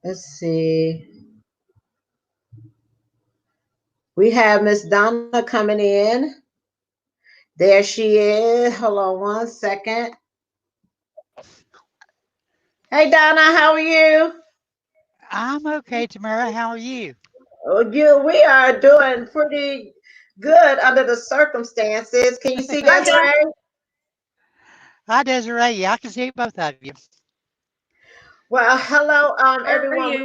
Let's see. We have Miss Donna coming in. There she is. Hold on one second. Hey Donna, how are you? I'm okay, Tamara. How are you? We are doing pretty good under the circumstances. Can you see Hi, Don. Desiree? Hi, Desiree. Yeah, I can see both of you. Well, hello, How are everyone. you?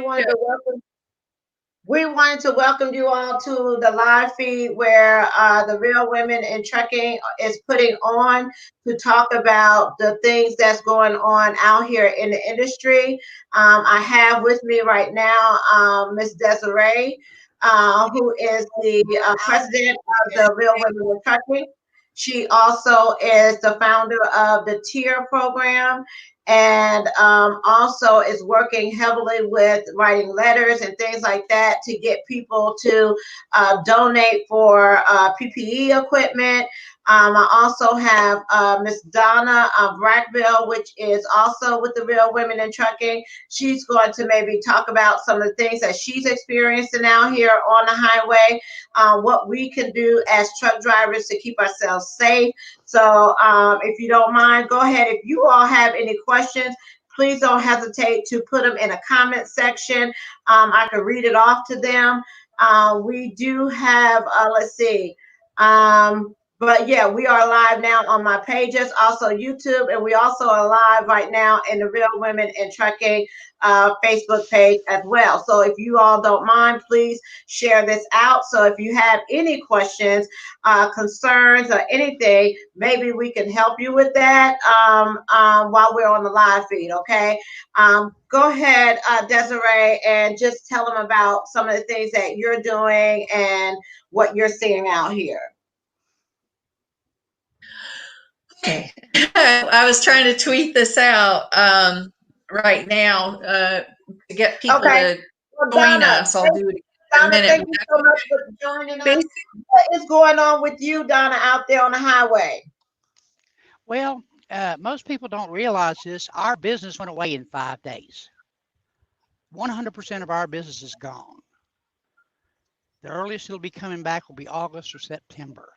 We wanted to welcome you all to the live feed where the Real Women in Trucking is putting on to talk about the things that's going on out here in the industry. I have with me right now Miss Desiree, who is the president of the Real Women in Trucking. She also is the founder of the TIER program and also is working heavily with writing letters and things like that to get people to donate for PPE equipment. I also have Miss Donna Brackville, which is also with the Real Women in Trucking. She's going to maybe talk about some of the things that she's experiencing out here on the highway, what we can do as truck drivers to keep ourselves safe. So if you don't mind, go ahead. If you all have any questions, please don't hesitate to put them in a comment section. I can read it off to them. We do have, let's see. But yeah, we are live now on my pages, also YouTube, and we also are live right now in the Real Women in Trucking Facebook page as well. So if you all don't mind, please share this out. So if you have any questions, concerns, or anything, maybe we can help you with that while we're on the live feed, okay? Go ahead, Desiree, and just tell them about some of the things that you're doing and what you're seeing out here. Okay. I was trying to tweet this out right now to get people Okay. to Well, join us. I'll do it in a Donna, minute. thank you so much for joining us. Basically, What is going on with you, Donna, out there on the highway? Well, most people don't realize this. Our business went away in 5 days. 100% of our business is gone. The earliest it'll be coming back will be August or September.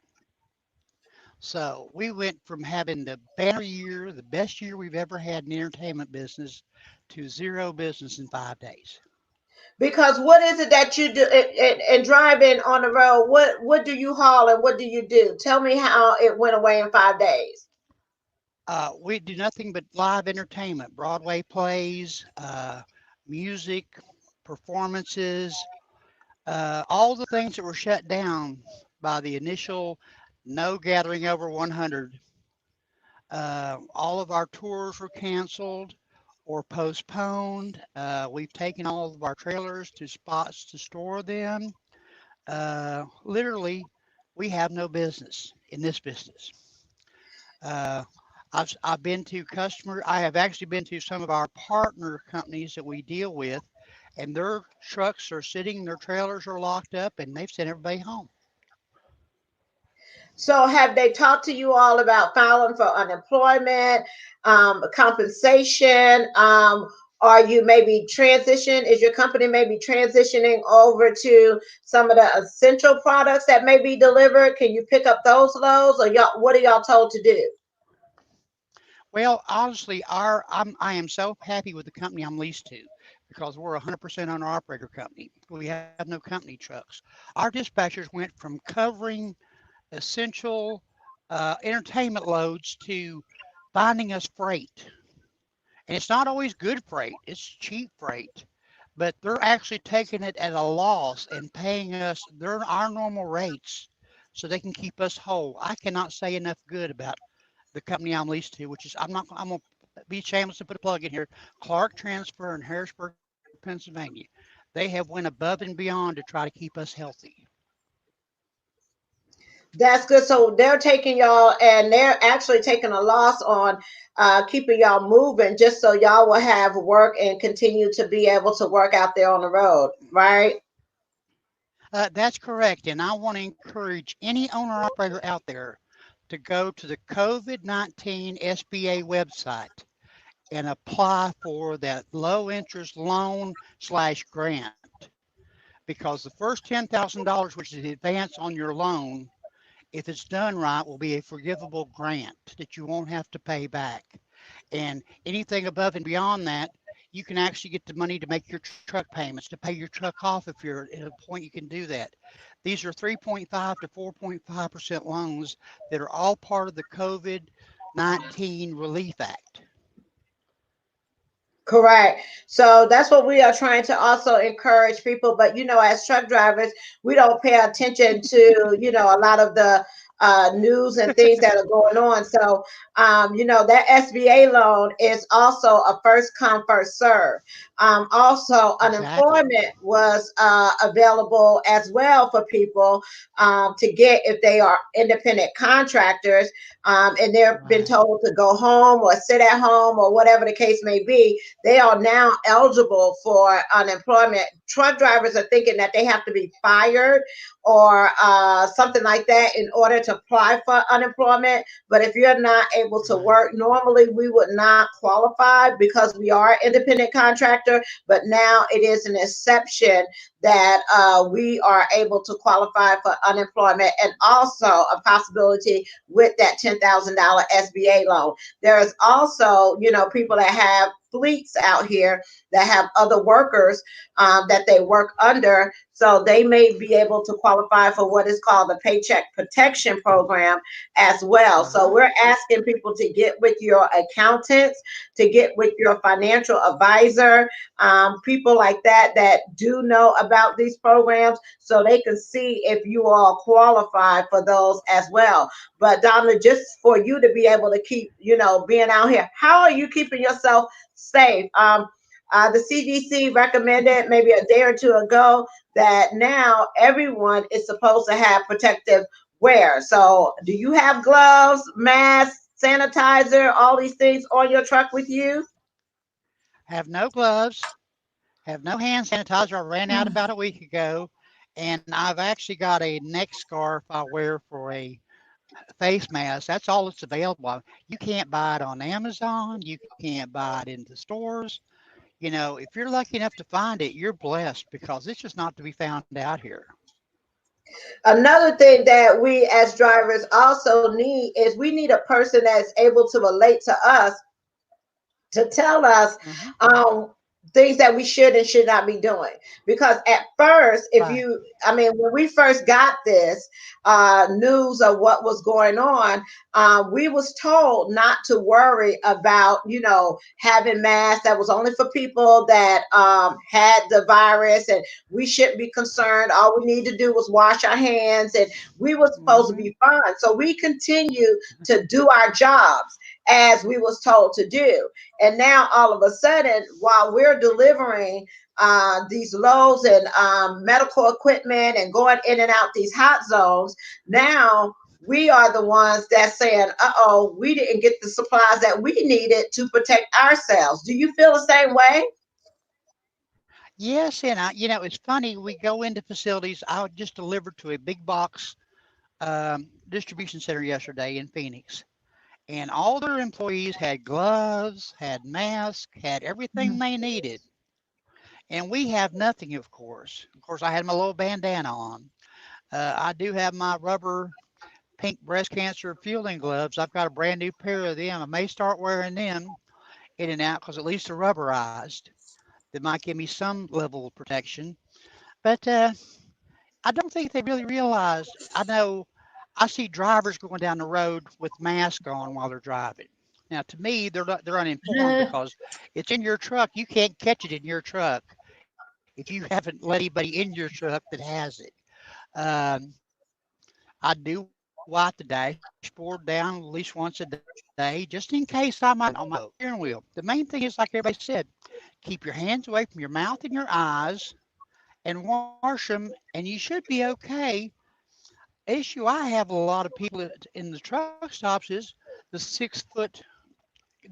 So we went from having the banner year, the best year we've ever had in the entertainment business, to zero business in 5 days. Because what is it that you do and driving on the road? What do you haul and what do you do? Tell me how it went away in 5 days. We do nothing but live entertainment, Broadway plays, music, performances, all the things that were shut down by the initial no gathering over 100. All of our tours were canceled or postponed. We've taken all of our trailers to spots to store them. Literally, we have no business in this business. Uh, I've been to customer. I have actually been to some of our partner companies that we deal with, and their trucks are sitting, their trailers are locked up, and they've sent everybody home. So have they talked to you all about filing for unemployment, compensation? Are you maybe transition? Is your company maybe transitioning over to some of the essential products that may be delivered? Can you pick up those loads, or y'all? What are y'all told to do? Well, honestly, I am so happy with the company I'm leased to because we're a 100% owner operator company. We have no company trucks. Our dispatchers went from covering essential entertainment loads to finding us freight. And it's not always good freight, it's cheap freight. But they're actually taking it at a loss and paying us our normal rates so they can keep us whole. I cannot say enough good about the company I'm leased to, which is I'm gonna be shameless and put a plug in here. Clark Transfer in Harrisburg, Pennsylvania. They have went above and beyond to try to keep us healthy. That's good. So they're taking y'all and they're actually taking a loss on keeping y'all moving just so y'all will have work and continue to be able to work out there on the road, right? That's correct, and I want to encourage any owner operator out there to go to the COVID-19 SBA website and apply for that low interest loan grant, because the first $10,000, which is the advance on your loan, if it's done right, will be a forgivable grant that you won't have to pay back. And anything above and beyond that, you can actually get the money to make your truck payments, to pay your truck off if you're at a point you can do that. These are 3.5 to 4.5% loans that are all part of the COVID-19 Relief Act. Correct. So that's what we are trying to also encourage people. But as truck drivers, we don't pay attention to a lot of the news and things that are going on. So that SBA loan is also a first come first serve. Also, Exactly. unemployment was available as well for people to get if they are independent contractors, and they've been Right. told to go home or sit at home or whatever the case may be. They are now eligible for unemployment. Truck drivers are thinking that they have to be fired or something like that in order to apply for unemployment. But if you're not able to Right. work, normally we would not qualify because we are an independent contractor. But now it is an exception that we are able to qualify for unemployment, and also a possibility with that $10,000 SBA loan. There is also, people that have fleets out here that have other workers that they work under. So they may be able to qualify for what is called the Paycheck Protection Program as well. So Uh-huh. we're asking people to get with your accountants, to get with your financial advisor, people like that that do know about these programs, so they can see if you all qualify for those as well. But Donna, just for you to be able to keep, being out here, how are you keeping yourself safe? The CDC recommended maybe a day or two ago that now everyone is supposed to have protective wear. So, do you have gloves, masks, sanitizer, all these things on your truck with you? Have no gloves, have no hand sanitizer. I ran out about a week ago, and I've actually got a neck scarf I wear for a face mask. That's all that's available. You can't buy it on Amazon. You can't buy it in the stores. If you're lucky enough to find it, you're blessed because it's just not to be found out here. Another thing that we as drivers also need is we need a person that's able to relate to us, to tell us Hmm. things that we should and should not be doing. Because at first, Right. when we first got this news of what was going on, we was told not to worry about, having masks. That was only for people that had the virus, and we shouldn't be concerned. All we need to do was wash our hands, and we were supposed to Hmm. be fine. So we continue to do our jobs as we was told to do. And now all of a sudden, while we're delivering these loads and medical equipment and going in and out these hot zones, now we are the ones that's saying, uh-oh, we didn't get the supplies that we needed to protect ourselves. Do you feel the same way? Yes, and it's funny. We go into facilities. I just delivered to a big box distribution center yesterday in Phoenix, and all their employees had gloves, had masks, had everything they needed. And we have nothing, of course. Of course, I had my little bandana on. I do have my rubber pink breast cancer fielding gloves. I've got a brand new pair of them. I may start wearing them in and out because at least they're rubberized. That might give me some level of protection. But I don't think they really realize. I know I see drivers going down the road with masks on while they're driving. Now, to me, they're uninformed because it's in your truck. You can't catch it in your truck if you haven't let anybody in your truck that has it. Um, I do wipe the dashboard down at least once a day, just in case I might on my steering wheel. The main thing is, like everybody said, keep your hands away from your mouth and your eyes and wash them, and you should be okay. Issue I have with a lot of people in the truck stops is the 6 foot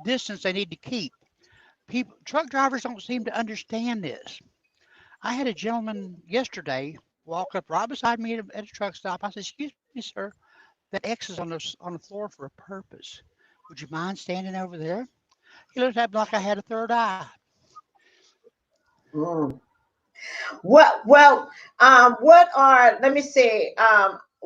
distance they need to keep. Truck drivers don't seem to understand this. I had a gentleman yesterday walk up right beside me at a truck stop. I said, "Excuse me, sir, that X is on the floor for a purpose. Would you mind standing over there?" He looked at me like I had a third eye. Mm. What are, let me see.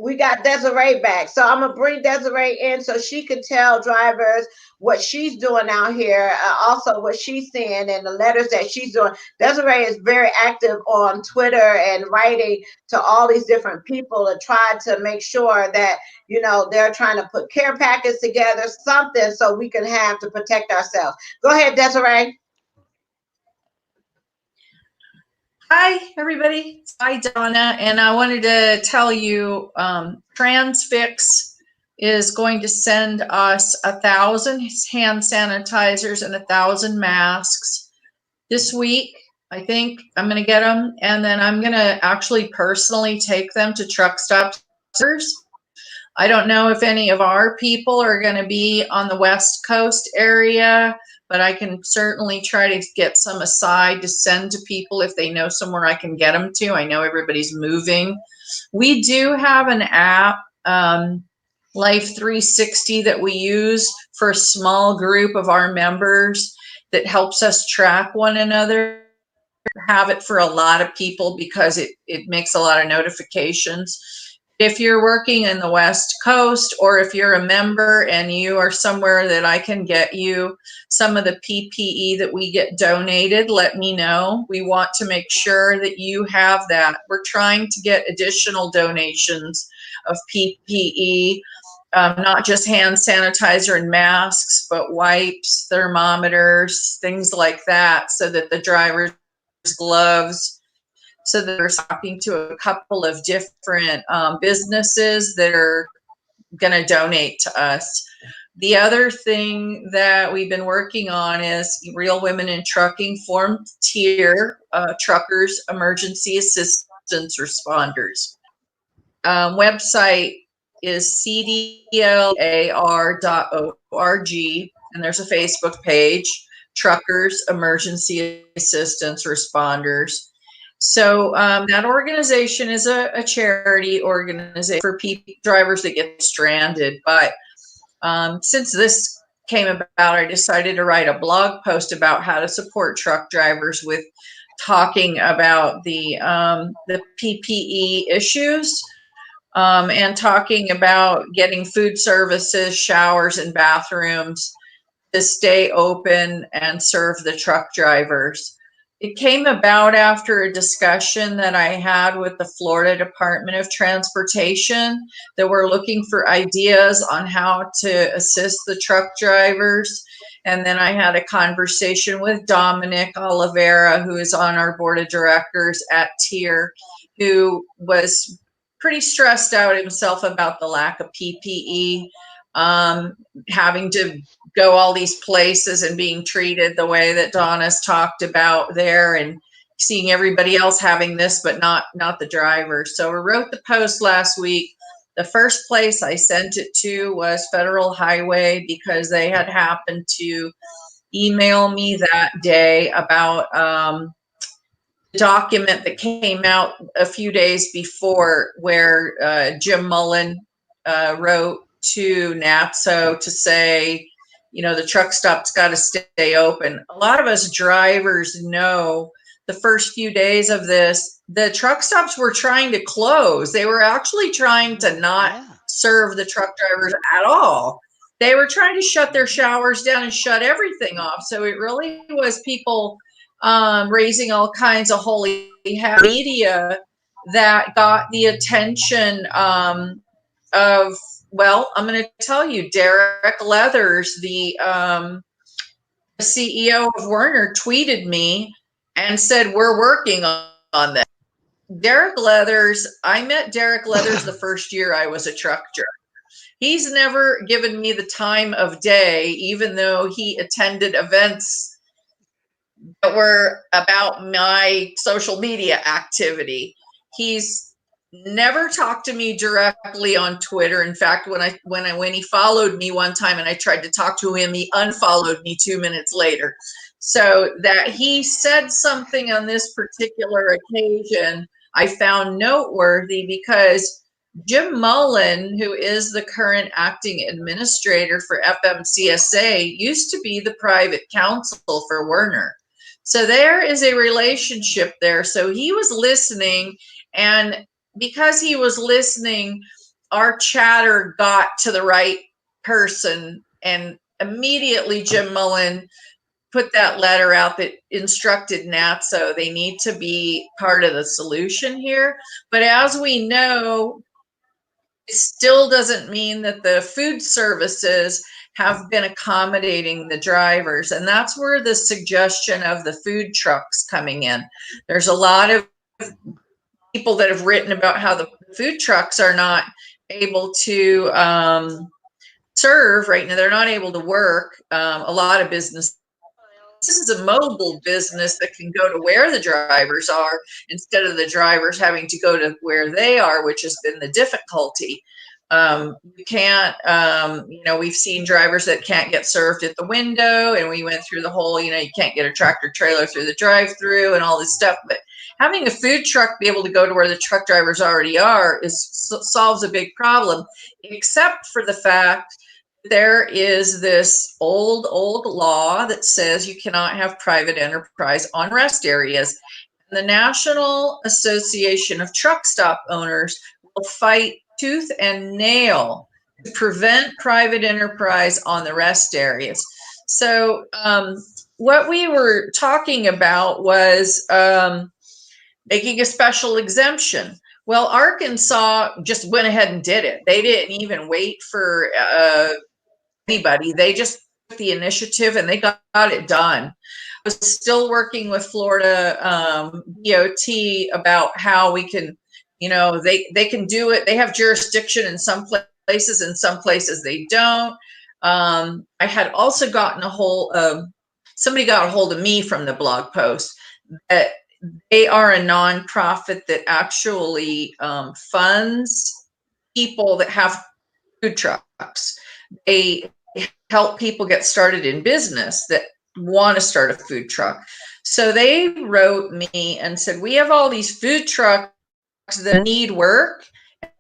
We got Desiree back. So I'm gonna bring Desiree in so she can tell drivers what she's doing out here, also what she's seeing and the letters that she's doing. Desiree is very active on Twitter and writing to all these different people to try to make sure that, you know, they're trying to put care packets together, something so we can have to protect ourselves. Go ahead, Desiree. Hi, everybody. Hi, Donna. And I wanted to tell you, Transfix is going to send us 1,000 hand sanitizers and 1,000 masks this week. I think I'm going to get them. And then I'm going to actually personally take them to truck stops. I don't know if any of our people are going to be on the West Coast area, but I can certainly try to get some aside to send to people if they know somewhere I can get them to. I know everybody's moving. We do have an app, Life 360, that we use for a small group of our members that helps us track one another. Have it for a lot of people because it makes a lot of notifications. If you're working in the West Coast, or if you're a member and you are somewhere that I can get you some of the PPE that we get donated, let me know. We want to make sure that you have that. We're trying to get additional donations of PPE, not just hand sanitizer and masks, but wipes, thermometers, things like that, so that the drivers, gloves, so they're talking to a couple of different businesses that are going to donate to us. The other thing that we've been working on is Real Women in Trucking formed TIER, Truckers Emergency Assistance Responders. Website is cdlar.org, and there's a Facebook page, Truckers Emergency Assistance Responders. So that organization is a charity organization for drivers that get stranded. But since this came about, I decided to write a blog post about how to support truck drivers with talking about the PPE issues, and talking about getting food services, showers, and bathrooms to stay open and serve the truck drivers. It came about after a discussion that I had with the Florida Department of Transportation, that we're looking for ideas on how to assist the truck drivers. And then I had a conversation with Dominic Oliveira, who is on our board of directors at TIER, who was pretty stressed out himself about the lack of PPE, having to go all these places and being treated the way that Donna's talked about there, and seeing everybody else having this, but not the driver. So we wrote the post last week. The first place I sent it to was Federal Highway, because they had happened to email me that day about document that came out a few days before, where Jim Mullen wrote to NATSO to say, you know, the truck stop's got to stay open. A lot of us drivers know the first few days of this, the truck stops were trying to close. They were actually trying to not serve the truck drivers at all. They were trying to shut their showers down and shut everything off. So it really was people raising all kinds of holy media that got the attention of, well, I'm going to tell you, Derek Leathers, the CEO of Werner, tweeted me and said, we're working on that. Derek Leathers, I met Derek Leathers the first year I was a truck driver. He's never given me the time of day, even though he attended events that were about my social media activity. He's never talked to me directly on Twitter. In fact, when he followed me one time and I tried to talk to him, he unfollowed me 2 minutes later. So that he said something on this particular occasion, I found noteworthy, because Jim Mullen, who is the current acting administrator for FMCSA, used to be the private counsel for Werner. So there is a relationship there. So he was listening, and because he was listening, our chatter got to the right person, and immediately Jim Mullen put that letter out that instructed NATSO they need to be part of the solution here. But as we know, it still doesn't mean that the food services have been accommodating the drivers. And that's where the suggestion of the food trucks coming in. There's a lot of people that have written about how the food trucks are not able to serve right now. They're not able to work. A lot of business. This is a mobile business that can go to where the drivers are instead of the drivers having to go to where they are, which has been the difficulty. You can't, we've seen drivers that can't get served at the window, and we went through the whole, you can't get a tractor trailer through the drive-through and all this stuff. But having a food truck be able to go to where the truck drivers already are solves a big problem, except for the fact there is this old law that says you cannot have private enterprise on rest areas. And the National Association of Truck Stop Owners will fight tooth and nail to prevent private enterprise on the rest areas. So what we were talking about was making a special exemption. Well, Arkansas just went ahead and did it. They didn't even wait for anybody. They just took the initiative and they got it done. I was still working with Florida DOT about how we can, they can do it. They have jurisdiction in some places, and some places they don't. I had also gotten somebody got a hold of me from the blog post that they are a nonprofit that actually funds people that have food trucks. They help people get started in business that want to start a food truck. So they wrote me and said, we have all these food trucks that need work,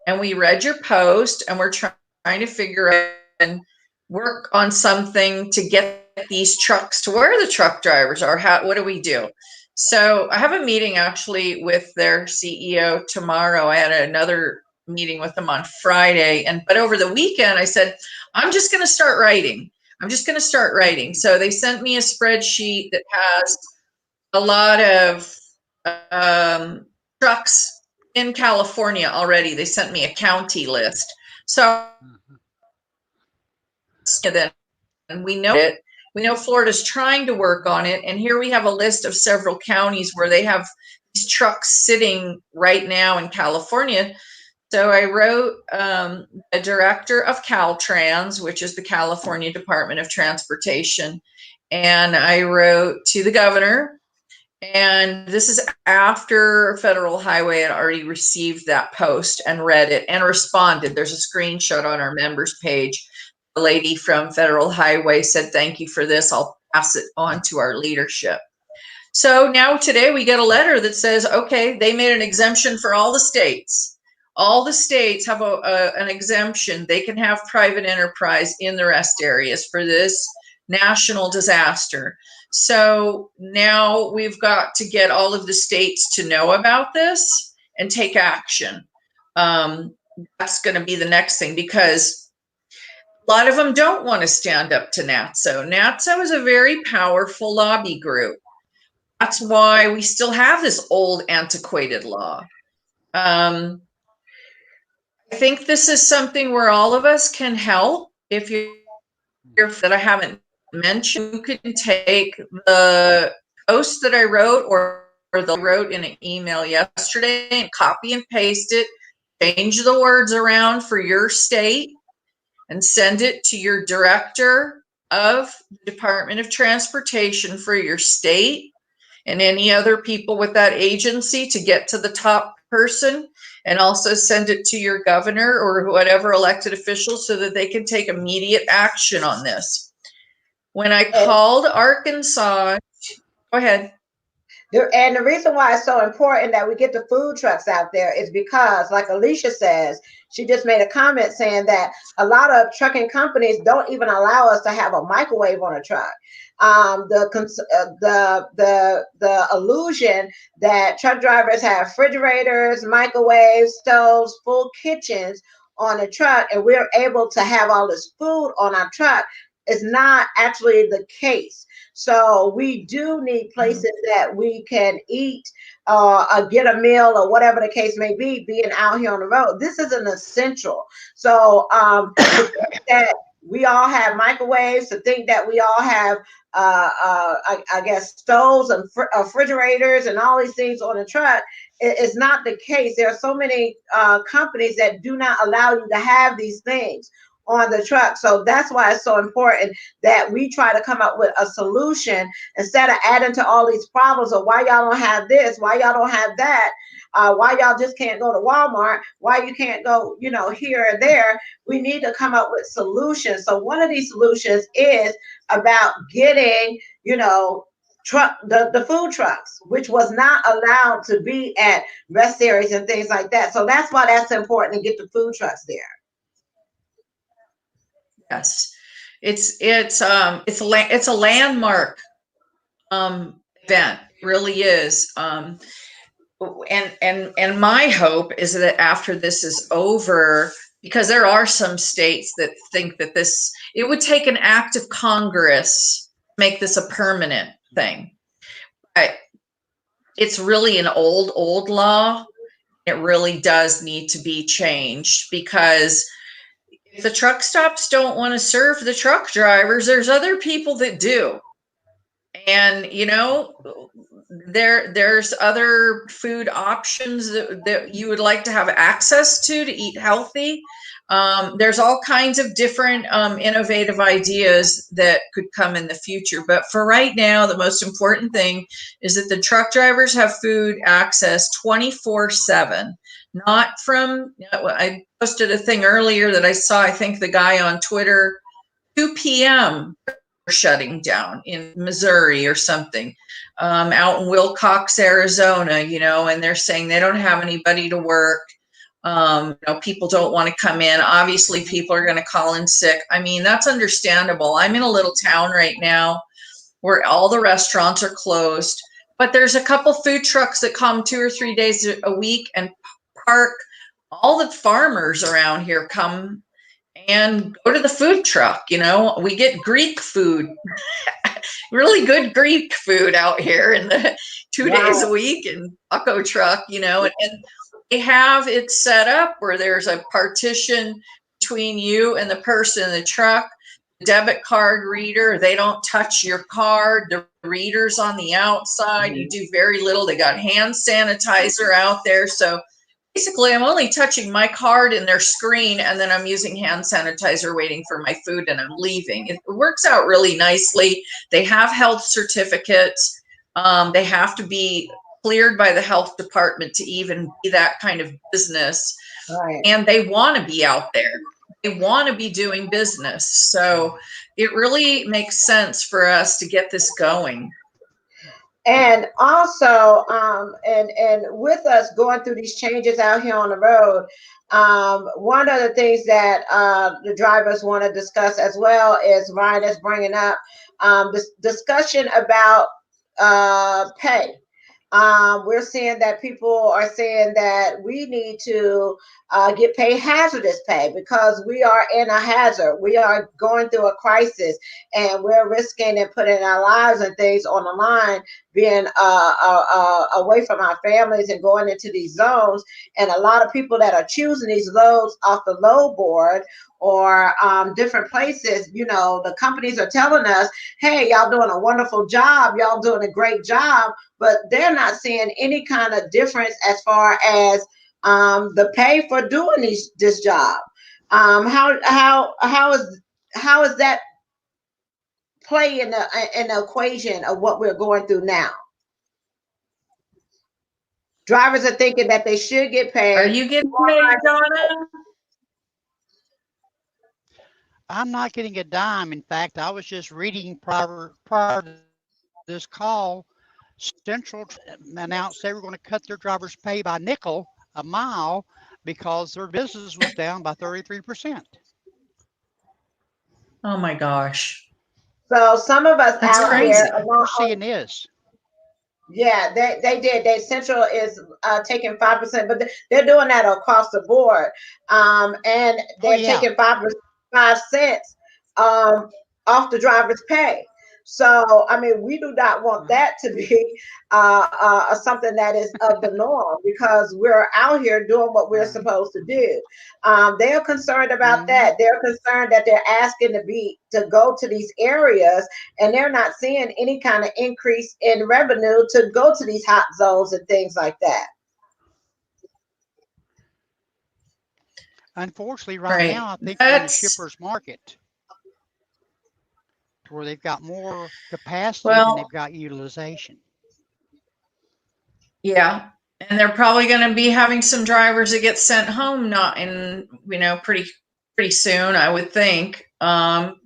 and we read your post, and we're trying to figure out and work on something to get these trucks to where the truck drivers are. What do we do? So I have a meeting actually with their CEO tomorrow. I had another meeting with them on Friday, but over the weekend I said, I'm just going to start writing. So they sent me a spreadsheet that has a lot of trucks in California already. They sent me a county list. So then we know it. We know Florida's trying to work on it. And here we have a list of several counties where they have these trucks sitting right now in California. So I wrote a director of Caltrans, which is the California Department of Transportation, and I wrote to the governor. And this is after Federal Highway had already received that post and read it and responded. There's a screenshot on our members page. The lady from Federal Highway said, thank you for this. I'll pass it on to our leadership. So now today we get a letter that says, okay, they made an exemption for all the states. All the states have an exemption. They can have private enterprise in the rest areas for this national disaster. So now we've got to get all of the states to know about this and take action. That's going to be the next thing, because a lot of them don't want to stand up to NATSO. NATSO is a very powerful lobby group. That's why we still have this old antiquated law. I think this is something where all of us can help. If you're that I haven't mentioned, you can take the post that I wrote or the wrote in an email yesterday and copy and paste it, change the words around for your state, and send it to your director of the Department of Transportation for your state and any other people with that agency to get to the top person, and also send it to your governor or whatever elected official so that they can take immediate action on this. When I called Arkansas, go ahead. And the reason why it's so important that we get the food trucks out there is because, like Alicia says, she just made a comment saying that a lot of trucking companies don't even allow us to have a microwave on a truck. The illusion that truck drivers have refrigerators, microwaves, stoves, full kitchens on a truck, and we're able to have all this food on our truck is not actually the case. So we do need places that we can eat get a meal or whatever the case may be, being out here on the road. This is an essential. So to think that we all have microwaves, to think that we all have, I guess, stoves and refrigerators and all these things on the truck is not the case. There are so many companies that do not allow you to have these things on the truck. So that's why it's so important that we try to come up with a solution instead of adding to all these problems of why y'all don't have this, why y'all don't have that, why y'all just can't go to Walmart, why you can't go, here or there. We need to come up with solutions. So one of these solutions is about getting, the food trucks, which was not allowed to be at rest areas and things like that. So that's why that's important to get the food trucks there. Yes, it's a landmark event. It really is. And my hope is that after this is over, because there are some states that think that it would take an act of Congress to make this a permanent thing. It's really an old law. It really does need to be changed, because if the truck stops don't want to serve the truck drivers, there's other people that do. And there's other food options that you would like to have access to eat healthy. There's all kinds of different innovative ideas that could come in the future. But for right now, the most important thing is that the truck drivers have food access 24/7. Not from, I posted a thing earlier that I saw, I think the guy on Twitter, 2 p.m. shutting down in Missouri or something, out in Wilcox, Arizona, and they're saying they don't have anybody to work. People don't want to come in. Obviously, people are going to call in sick. I mean, that's understandable. I'm in a little town right now where all the restaurants are closed, but there's a couple food trucks that come 2 or 3 days a week and park. All the farmers around here come and go to the food truck. We get Greek food, really good Greek food out here in the 2 days a week, and taco truck, and they have it set up where there's a partition between you and the person in the truck. Debit card reader, they don't touch your card. The reader's on the outside. You do very little. They got hand sanitizer out there. So basically, I'm only touching my card in their screen, and then I'm using hand sanitizer waiting for my food, and I'm leaving. It works out really nicely. They have health certificates. They have to be cleared by the health department to even be that kind of business. Right. And they want to be out there. They want to be doing business. So it really makes sense for us to get this going. And also, and with us going through these changes out here on the road, one of the things that the drivers want to discuss as well is Ryan is bringing up this discussion about pay. We're seeing that people are saying that we need to get paid hazardous pay because we are in a hazard. We are going through a crisis, and we're risking and putting our lives and things on the line, being away from our families and going into these zones. And a lot of people that are choosing these loads off the load board or different places, the companies are telling us, hey, y'all doing a wonderful job, y'all doing a great job, but they're not seeing any kind of difference as far as the pay for doing this job. How is that play in the equation of what we're going through now? Drivers are thinking that they should get paid. Are you getting paid, Donna? I'm not getting a dime. In fact, I was just reading prior to this call Central announced they were going to cut their drivers' pay by nickel a mile because their business was down by 33%. Oh my gosh. So some of us That's out crazy. here, We're seeing this. yeah, they did. They Central is taking 5%, but they're doing that across the board, and Oh, they're yeah. taking 5 cents off the driver's pay. So I mean, we do not want that to be something that is of the norm, because we're out here doing what we're supposed to do. They are concerned about that. They're concerned that they're asking to go to these areas, and they're not seeing any kind of increase in revenue to go to these hot zones and things like that. Unfortunately, right now, I think we're in the shipper's market, where they've got more capacity than they've got utilization. Yeah. And they're probably going to be having some drivers that get sent home not in, pretty soon, I would think,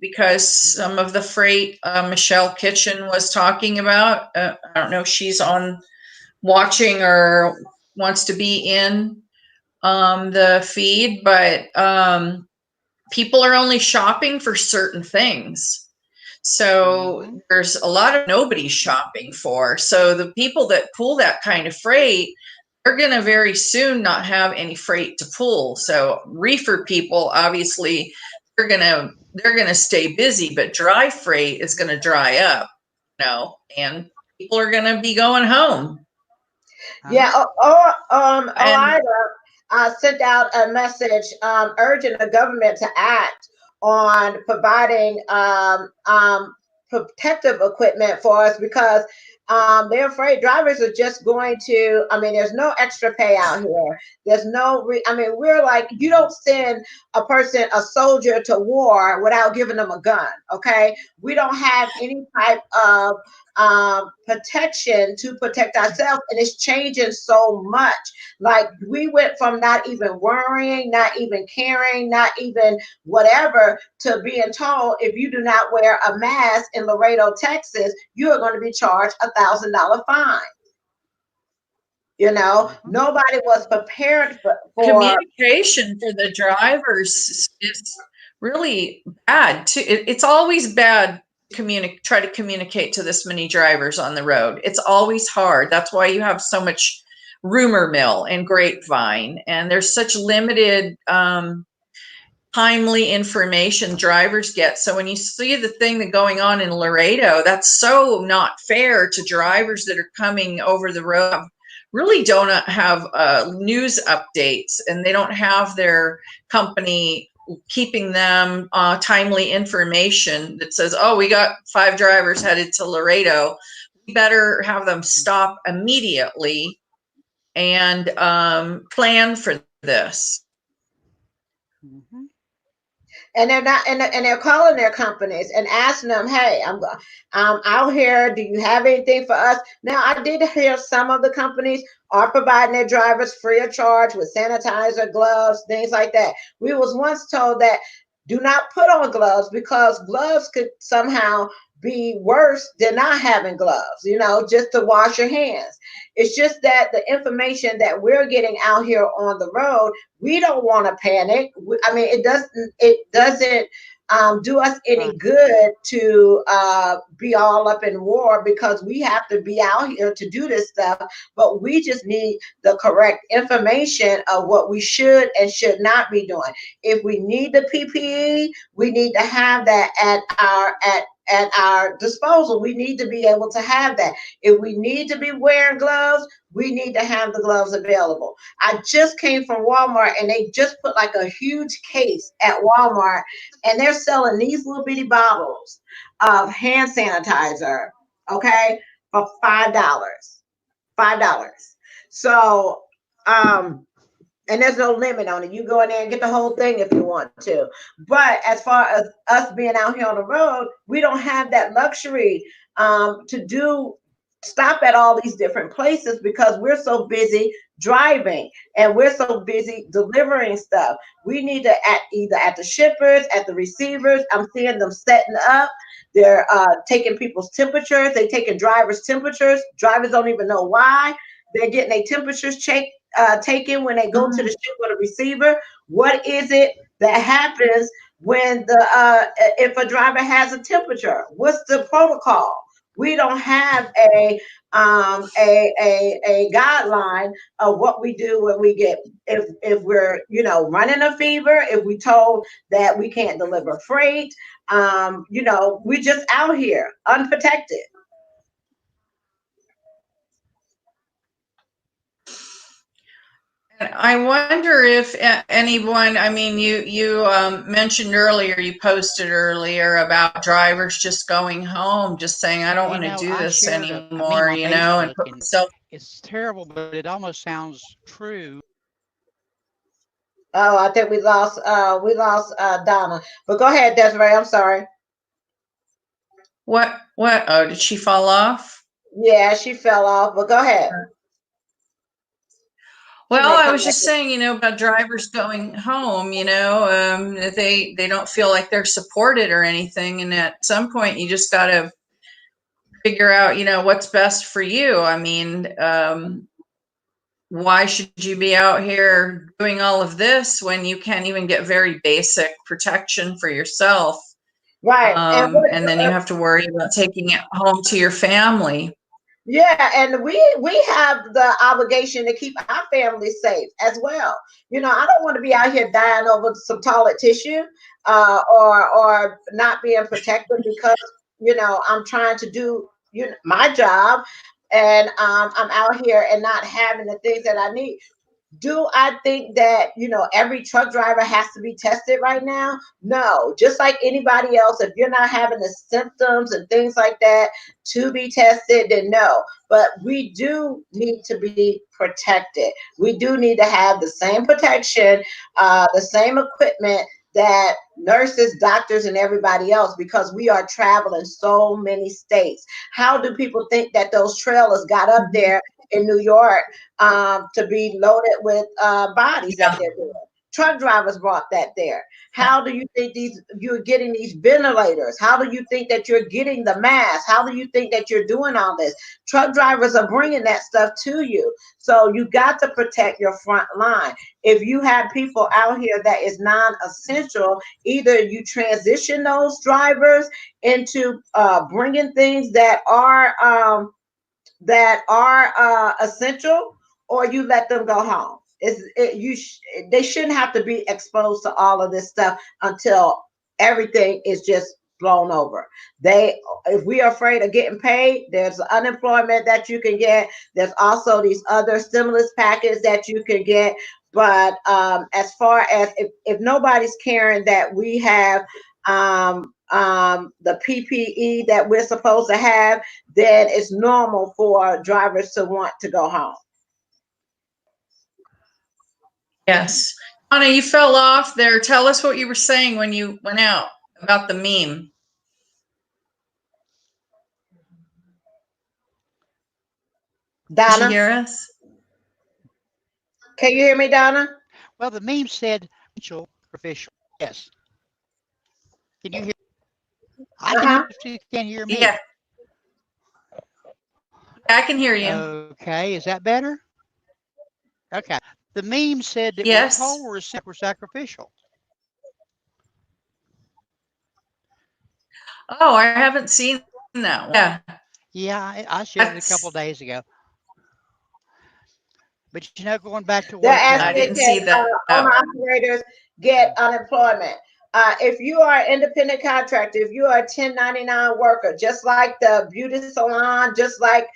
because some of the freight Michelle Kitchen was talking about, I don't know if she's on watching or wants to be in the feed, but people are only shopping for certain things. So there's a lot of nobody's shopping for. So the people that pull that kind of freight, they're going to very soon not have any freight to pull. So reefer people, obviously, they're going to stay busy, but dry freight is going to dry up, and people are going to be going home. Yeah. I sent out a message urging the government to act on providing protective equipment for us, because they're afraid drivers are just going to, I mean, there's no extra pay out here. There's no, we're like, you don't send a soldier to war without giving them a gun. Okay. We don't have any type of protection to protect ourselves, and it's changing so much. Like, we went from not even worrying, not even caring, not even whatever, to being told if you do not wear a mask in Laredo, Texas, you are going to be charged $1,000 fine. Nobody was prepared for communication for the drivers is really bad too. It's always bad to try to communicate to this many drivers on the road. It's always hard. That's why you have so much rumor mill and grapevine, and there's such limited timely information drivers get. So when you see the thing that going on in Laredo, that's so not fair to drivers that are coming over the road, really don't have news updates, and they don't have their company keeping them timely information that says, oh, we got 5 drivers headed to Laredo. We better have them stop immediately and plan for this. And they're not, and they're calling their companies and asking them, hey, I'm out here, do you have anything for us? Now, I did hear some of the companies are providing their drivers free of charge with sanitizer, gloves, things like that. We was once told that do not put on gloves, because gloves could somehow be worse than not having gloves, just to wash your hands. It's just that the information that we're getting out here on the road, we don't want to panic. It doesn't do us any good to be all up in war, because we have to be out here to do this stuff. But we just need the correct information of what we should and should not be doing. If we need the PPE, we need to have that at our disposal. We need to be able to have that. If we need to be wearing gloves, we need to have the gloves available. I just came from Walmart, and they just put like a huge case at Walmart, and they're selling these little bitty bottles of hand sanitizer, okay, for $5. So, and there's no limit on it. You go in there and get the whole thing if you want to. But as far as us being out here on the road, we don't have that luxury to stop at all these different places, because we're so busy driving and we're so busy delivering stuff. We need to either at the shippers, at the receivers. I'm seeing them setting up They're taking people's temperatures. They're taking drivers' temperatures. Drivers don't even know why. They're getting their temperatures taken when they go to the ship with a receiver. What is it that happens when if a driver has a temperature? What's the protocol? We don't have a guideline of what we do when we get, if we're, running a fever, if we told that we can't deliver freight, we're just out here unprotected. I wonder if anyone, I mean, you mentioned earlier, you posted earlier about drivers just going home, just saying, I don't want to do this anymore, on and Facebook, put and myself. it's terrible, but it almost sounds true. Oh, I think we lost Donna. But go ahead, Desiree. I'm sorry. What? Oh, did she fall off? Yeah, she fell off, but go ahead. Well, I was just saying, about drivers going home, they don't feel like they're supported or anything. And at some point, you just got to figure out, what's best for you. I mean, why should you be out here doing all of this when you can't even get very basic protection for yourself? Right. And then you have to worry about taking it home to your family. Yeah, and we have the obligation to keep our family safe as well. I don't want to be out here dying over some toilet tissue, or not being protected because I'm trying to do my job, and I'm out here and not having the things that I need. Do I think that, every truck driver has to be tested right now? No. Just like anybody else, if you're not having the symptoms and things like that to be tested, then no. But we do need to be protected. We do need to have the same protection, the same equipment that nurses, doctors, and everybody else, because we are traveling so many states. How do people think that those trailers got up there in New York to be loaded with bodies that they're doing? Truck drivers brought that there. How do you think you're getting these ventilators? How do you think that you're getting the masks? How do you think that you're doing all this? Truck drivers are bringing that stuff to you. So you got to protect your front line. If you have people out here that is non-essential, either you transition those drivers into bringing things that are essential, or you let them go home. They shouldn't have to be exposed to all of this stuff until everything is just blown over. If we are afraid of getting paid, there's unemployment that you can get. There's also these other stimulus packages that you can get. But as far as if nobody's caring that we have the PPE that we're supposed to have, then it's normal for drivers to want to go home. Yes. Anna, you fell off there. Tell us what you were saying when you went out about the meme. Donna? Did you hear us? Can you hear me, Donna? Well, the meme said official. Yes. Can you hear? I can hear you. Can hear me? Yeah. I can hear you. Okay. Is that better? Okay. The meme said that yes. we're told we're sacrificial. Oh, I haven't seen that one. Yeah. Yeah, I shared it a couple of days ago. But going back to They're work, asking can owner operators get unemployment. If you are an independent contractor, if you are a 1099 worker, just like the beauty salon, just like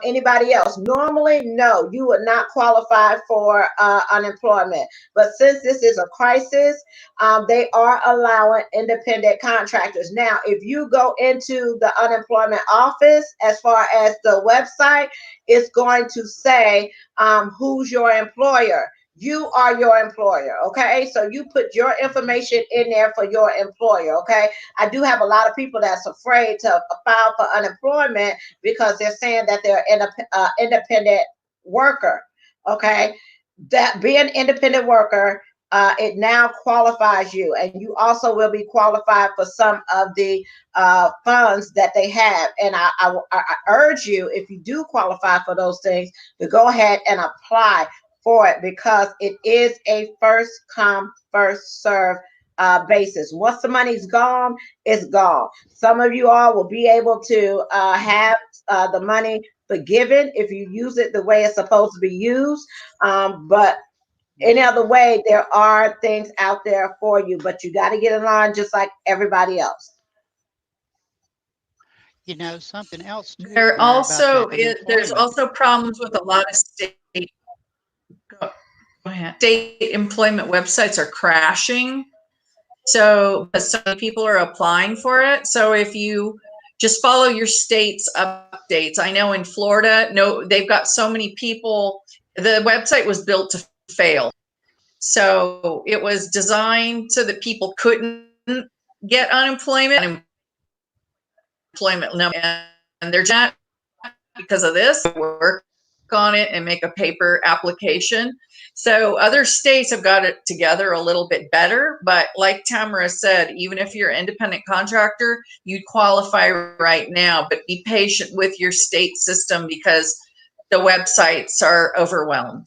anybody else, normally, no, you would not qualify for unemployment. But since this is a crisis, they are allowing independent contractors. Now, if you go into the unemployment office, as far as the website, it's going to say who's your employer. You are your employer, okay? So you put your information in there for your employer, okay? I do have a lot of people that's afraid to file for unemployment because they're saying that they're an independent worker, okay? That being an independent worker it now qualifies you, and you also will be qualified for some of the funds that they have. And I urge you, if you do qualify for those things, to go ahead and apply for it, because it is a first come, first serve basis. Once the money's gone, it's gone. Some of you all will be able to have the money forgiven if you use it the way it's supposed to be used. But any other way, there are things out there for you, but you got to get in line just like everybody else. You know, something else too, There Mary, about also that there's unemployment. also problems with a lot of go ahead. State employment websites are crashing. So because so many people are applying for it. So if you just follow your state's updates. I know in Florida, no, they've got so many people. The website was built to fail. So it was designed so that people couldn't get unemployment and they're not, because of this, work on it and make a paper application. So other states have got it together a little bit better, but like Tamara said, even if you're an independent contractor, you'd qualify right now, but be patient with your state system because the websites are overwhelmed.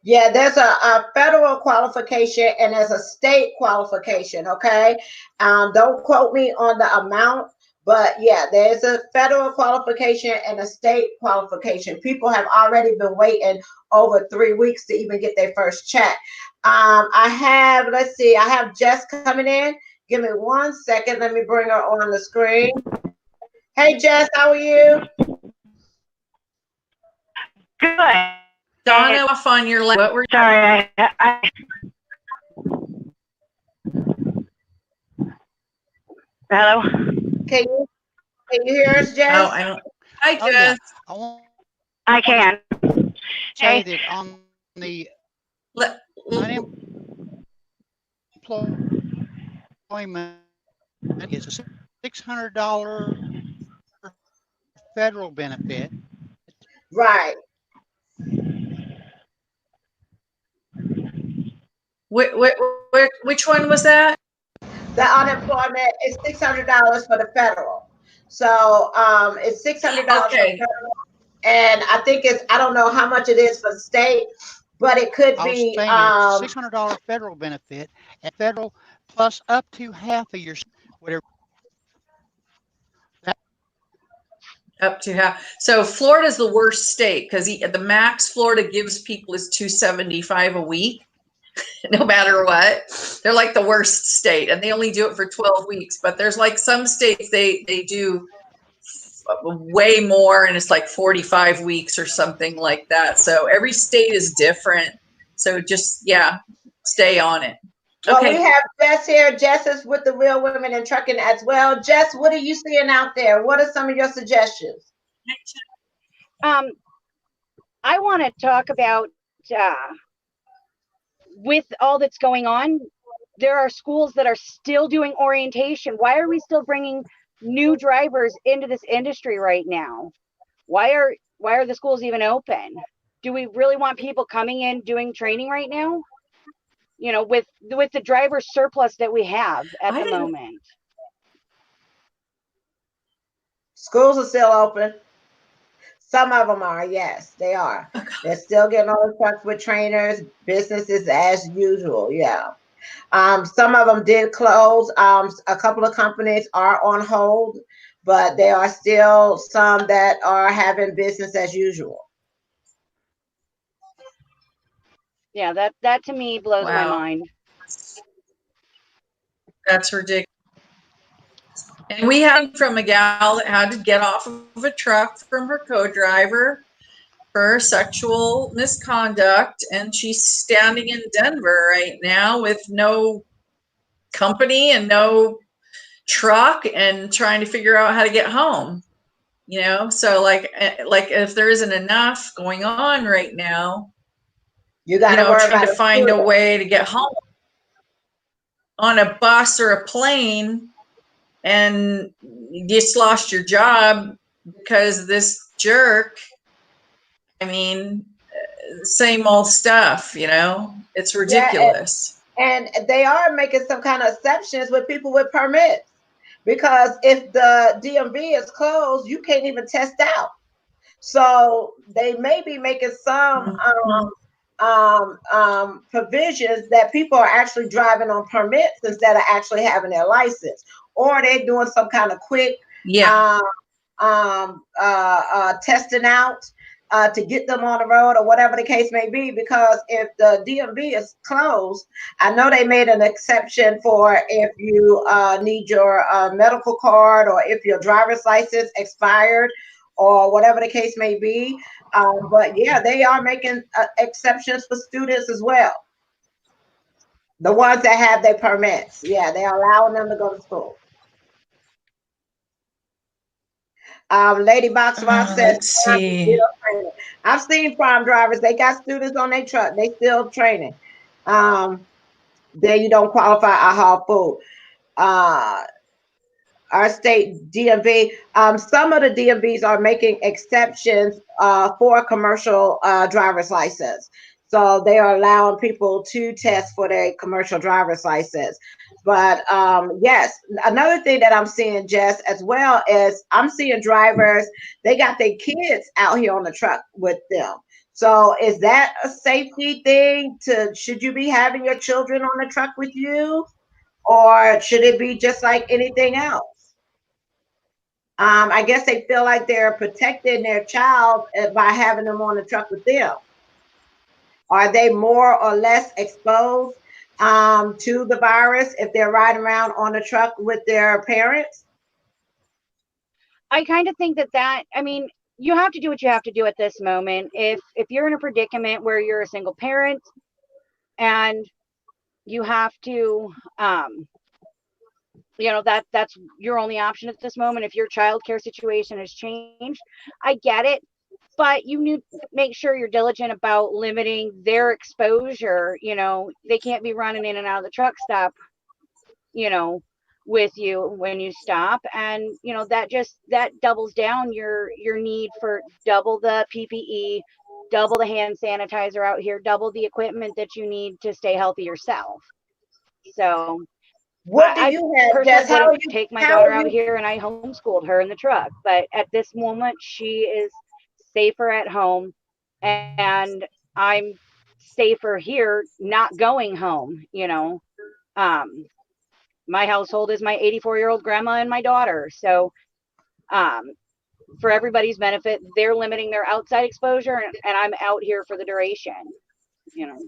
Yeah, there's a federal qualification and there's a state qualification, okay? Don't quote me on the amount, but yeah, there's a federal qualification and a state qualification. People have already been waiting over 3 weeks to even get their first check. I have Jess coming in. Give me 1 second. Let me bring her on the screen. Hey, Jess, how are you? Good. Donna, off on your left. What were Sorry, hello? Can you hear us, Jess? Oh, I don't. Hi, Jess. Oh, yeah. I want I can. to say Hey. that on the Let- unemployment is a $600 federal benefit. Right. Which one was that? The unemployment is $600 for the federal. So it's $600 for Okay. federal, and I think I don't know how much it is for state, but it could I was be saying it's $600 federal benefit, and federal plus up to half of your whatever. Up to half. So Florida's the worst state because the max Florida gives people is $275 a week, no matter what. They're like the worst state, and they only do it for 12 weeks. But there's like some states they do way more, and it's like 45 weeks or something like that. So every state is different. So just stay on it. well, Okay. we have Jess here. Jess is with the Real Women in Trucking as well. Jess, what are you seeing out there? What are some of your suggestions? I want to talk about with all that's going on, there are schools that are still doing orientation. Why are we still bringing new drivers into this industry right now? Why are the schools even open? Do we really want people coming in doing training right now? You know, with the driver surplus that we have at the moment. Schools are still open. Some of them are, yes, they are. They're still getting on the trucks with trainers. Businesses as usual, yeah. Some of them did close. A couple of companies are on hold, but there are still some that are having business as usual. Yeah, that to me blows my mind. That's ridiculous. And we had from a gal that had to get off of a truck from her co-driver for sexual misconduct, and she's standing in Denver right now with no company and no truck and trying to figure out how to get home. You know, so like if there isn't enough going on right now, you got to worry trying about to find a way to get home on a bus or a plane, and you just lost your job because this jerk. I mean, same old stuff, you know? It's ridiculous. And they are making some kind of exceptions with people with permits, because if the DMV is closed, you can't even test out. So they may be making some provisions that people are actually driving on permits instead of actually having their license, or they're doing some kind of quick testing out to get them on the road, or whatever the case may be. Because if the DMV is closed, I know they made an exception for if you need your medical card, or if your driver's license expired, or whatever the case may be. But yeah, they are making exceptions for students as well. The ones that have their permits, yeah, they're allowing them to go to school. Lady Box Box says, let's see. I've seen farm drivers, they got students on their truck, they still training. Then you don't qualify, I haul food. Our state DMV, some of the DMVs are making exceptions for commercial driver's license. So they are allowing people to test for their commercial driver's license. But yes, another thing that I'm seeing, Jess, as well, is I'm seeing drivers, they got their kids out here on the truck with them. So is that a safety thing? Should you be having your children on the truck with you? Or should it be just like anything else? I guess they feel like they're protecting their child by having them on the truck with them. Are they more or less exposed to the virus if they're riding around on the truck with their parents? I kind of think that, I mean, you have to do what you have to do at this moment. If you're in a predicament where you're a single parent and you have to, you know, that's your only option at this moment. If your childcare situation has changed, I get it, but you need to make sure you're diligent about limiting their exposure. You know, they can't be running in and out of the truck stop, you know, with you when you stop. And, you know, that doubles down your need for double the PPE, double the hand sanitizer out here, double the equipment that you need to stay healthy yourself. So what do you have, Jess? How you take my daughter out here, and I homeschooled her in the truck. But at this moment, she is safer at home, and I'm safer here, not going home. You know, my household is my 84-year-old grandma and my daughter. So, for everybody's benefit, they're limiting their outside exposure, and I'm out here for the duration. You know.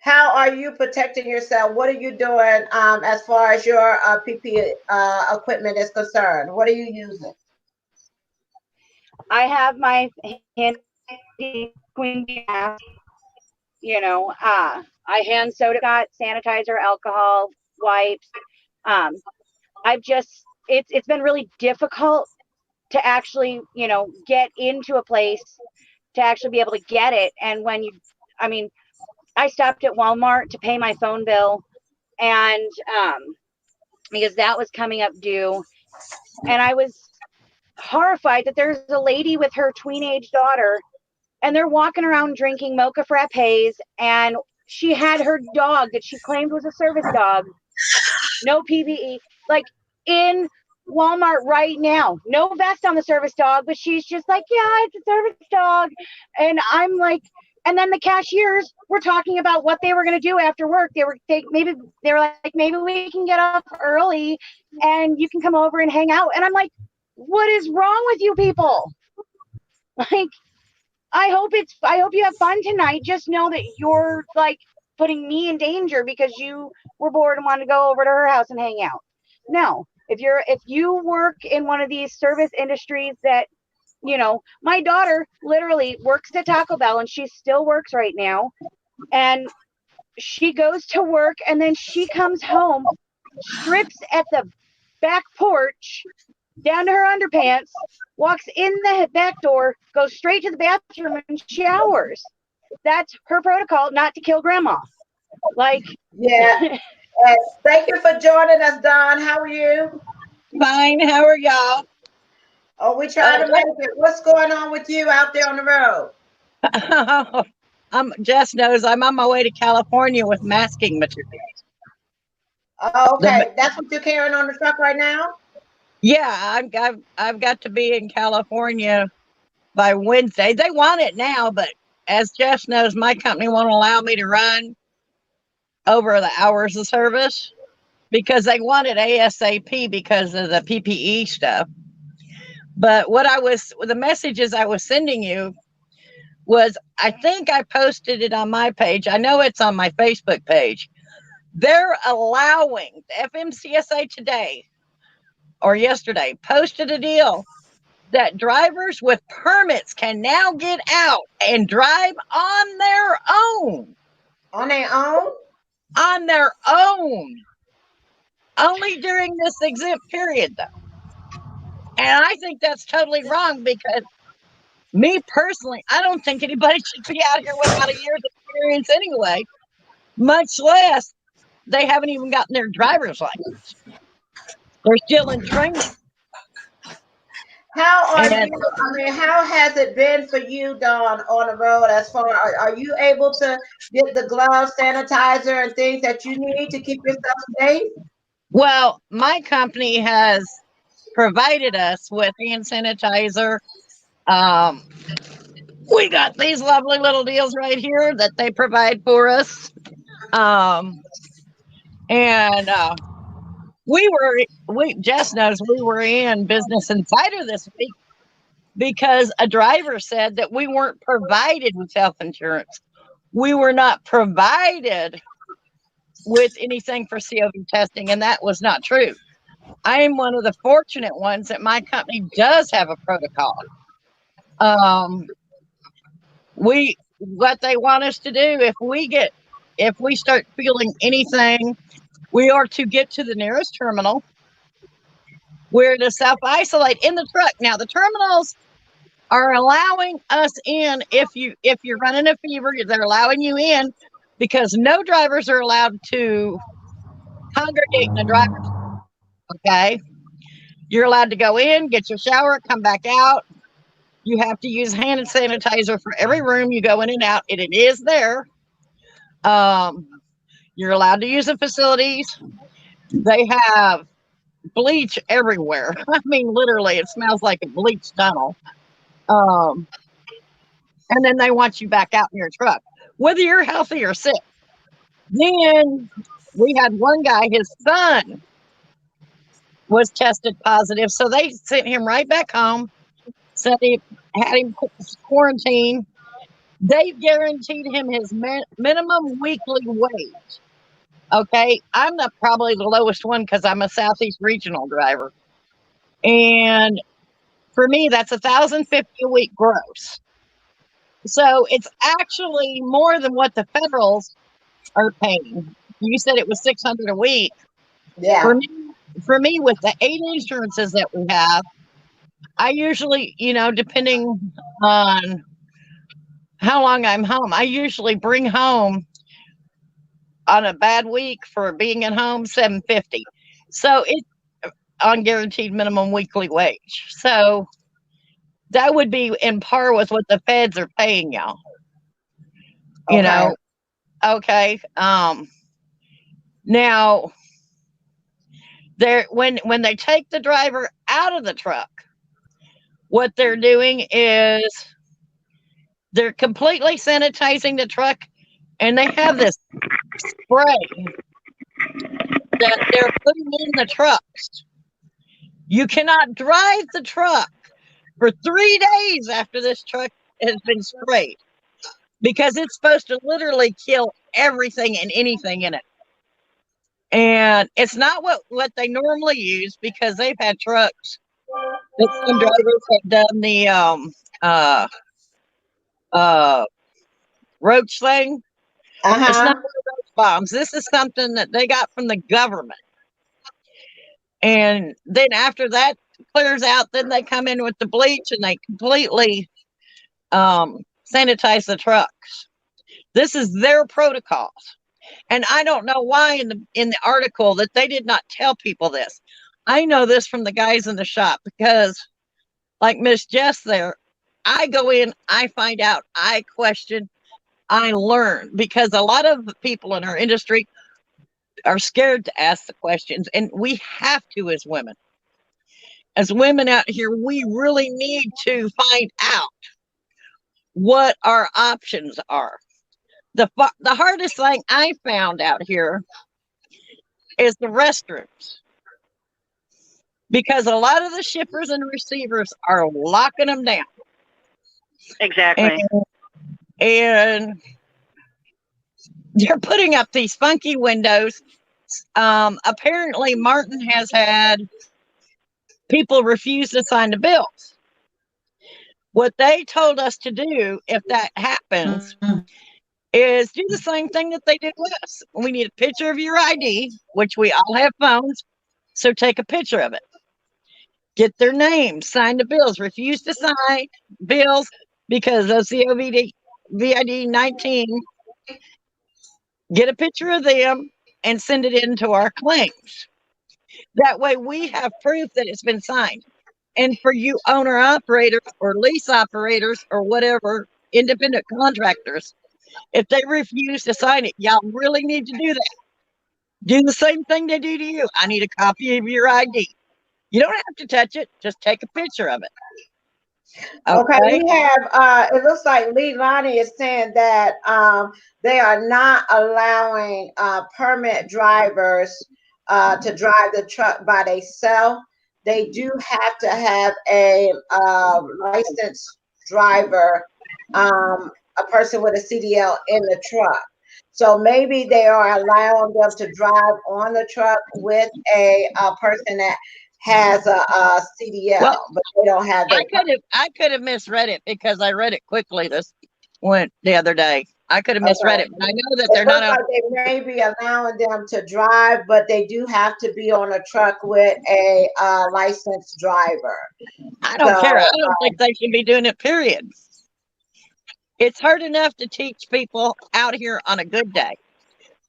How are you protecting yourself? What are you doing as far as your PPE equipment is concerned? What are you using? I have my hand queen mask. You know, I hand soda, got sanitizer, alcohol, wipes. It's been really difficult to actually, you know, get into a place to actually be able to get it. And I stopped at Walmart to pay my phone bill, and because that was coming up due, and I was horrified that there's a lady with her tween-age daughter, and they're walking around drinking mocha frappes, and she had her dog that she claimed was a service dog, no PPE, like in Walmart right now, no vest on the service dog, but she's just like, yeah, it's a service dog. And I'm like, and then the cashiers were talking about what they were going to do after work. Maybe we can get off early and you can come over and hang out. And I'm like, what is wrong with you people? Like, I hope you have fun tonight. Just know that you're like putting me in danger because you were bored and wanted to go over to her house and hang out. No, if you work in one of these service industries that, you know, my daughter literally works at Taco Bell, and she still works right now, and she goes to work and then she comes home, strips at the back porch down to her underpants, walks in the back door, goes straight to the bathroom and showers. That's her protocol, not to kill grandma. Like, yeah. Thank you for joining us, Dawn. How are you? Fine. How are y'all? Oh, we trying to make it. What's going on with you out there on the road? Jess knows I'm on my way to California with masking material. Oh, okay, that's what you're carrying on the truck right now? Yeah, I've got to be in California by Wednesday. They want it now, but as Jess knows, my company won't allow me to run over the hours of service because they want it ASAP because of the PPE stuff. But the messages I was sending you was, I think I posted it on my page. I know it's on my Facebook page. They're allowing the FMCSA today or yesterday posted a deal that drivers with permits can now get out and drive on their own. On their own? On their own. Only during this exempt period, though. And I think that's totally wrong because me personally, I don't think anybody should be out here without a year's experience anyway, much less they haven't even gotten their driver's license. They're still in training. How has it been for you, Dawn, on the road as far are you able to get the gloves, sanitizer, and things that you need to keep yourself safe? Well, my company has provided us with hand sanitizer. We got these lovely little deals right here that they provide for us. Jess knows we were in Business Insider this week because a driver said that we weren't provided with health insurance. We were not provided with anything for COVID testing, and that was not true. I am one of the fortunate ones that my company does have a protocol. What they want us to do, if we start feeling anything, we are to get to the nearest terminal. We're to self-isolate in the truck. Now the terminals are allowing us in if you're running a fever, they're allowing you in because no drivers are allowed to congregate in a driver's. Okay. You're allowed to go in, get your shower, come back out. You have to use hand sanitizer for every room you go in and out. And it is there. You're allowed to use the facilities. They have bleach everywhere. I mean, literally, it smells like a bleach tunnel. And then they want you back out in your truck, whether you're healthy or sick. Then we had one guy, his son was tested positive. So they sent him right back home, had him quarantined. They guaranteed him his minimum weekly wage. Okay. I'm probably the lowest one because I'm a Southeast regional driver. And for me, that's $1,050 a week gross. So it's actually more than what the federals are paying. You said it was $600 a week. Yeah. For me, with the 8 insurances that we have, I usually, depending on how long I'm home, I usually bring home on a bad week for being at home $750. So it's on guaranteed minimum weekly wage. So that would be in par with what the feds are paying y'all. Okay. Now when they take the driver out of the truck, what they're doing is they're completely sanitizing the truck, and they have this spray that they're putting in the trucks. You cannot drive the truck for 3 days after this truck has been sprayed because it's supposed to literally kill everything and anything in it. And it's not what they normally use because they've had trucks that some drivers have done the roach thing. It's not roach bombs. This is something that they got from the government. And then after that clears out, then they come in with the bleach and they completely sanitize the trucks. This is their protocols. And I don't know why in the article that they did not tell people this. I know this from the guys in the shop because, like Miss Jess there, I go in, I find out, I question, I learned, because a lot of people in our industry are scared to ask the questions, and we have to as women. As women out here, we really need to find out what our options are. The hardest thing I found out here is the restrooms, because a lot of the shippers and receivers are locking them down. Exactly. And they're putting up these funky windows. Apparently, Martin has had people refuse to sign the bills. What they told us to do, if that happens, is do the same thing that they did with us. We need a picture of your ID, which we all have phones, so take a picture of it. Get their names, sign the bills, refuse to sign bills because of COVID 19. Get a picture of them and send it into our claims. That way we have proof that it's been signed. And for you owner operators or lease operators or whatever, independent contractors, if they refuse to sign it, y'all really need to do that. Do the same thing they do to you. I need a copy of your ID. You don't have to touch it. Just take a picture of it. Okay, we have, it looks like Lee Lonnie is saying that they are not allowing permit drivers to drive the truck by themselves. They do have to have a licensed driver, a person with a CDL in the truck. So maybe they are allowing them to drive on the truck with a person that has a CDL, Well, but they don't have that. I could have misread it because I read it quickly the other day. I could have misread it, but I know that they're not. Like they may be allowing them to drive, but they do have to be on a truck with a licensed driver. I don't care. I don't think they should be doing it, period. It's hard enough to teach people out here on a good day.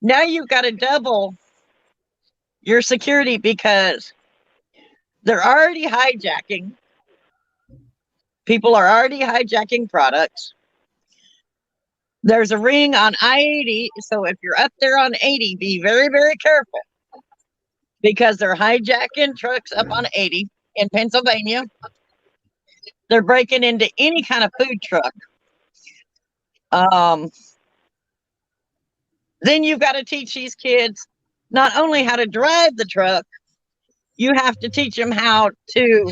Now you've got to double your security because they're already hijacking. People are already hijacking products. There's a ring on I-80, so if you're up there on 80, be very, very careful because they're hijacking trucks up on 80 in Pennsylvania. They're breaking into any kind of food truck. Then you've got to teach these kids not only how to drive the truck, you have to teach them how to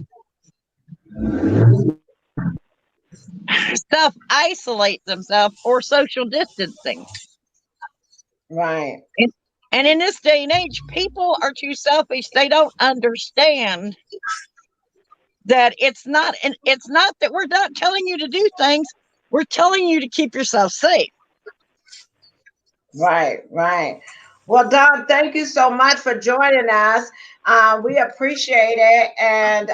self-isolate themselves or social distancing. Right. And in this day and age, people are too selfish. They don't understand that it's not that we're not telling you to do things. We're telling you to keep yourself safe. Right, right. Well, Don, thank you so much for joining us. We appreciate it. And,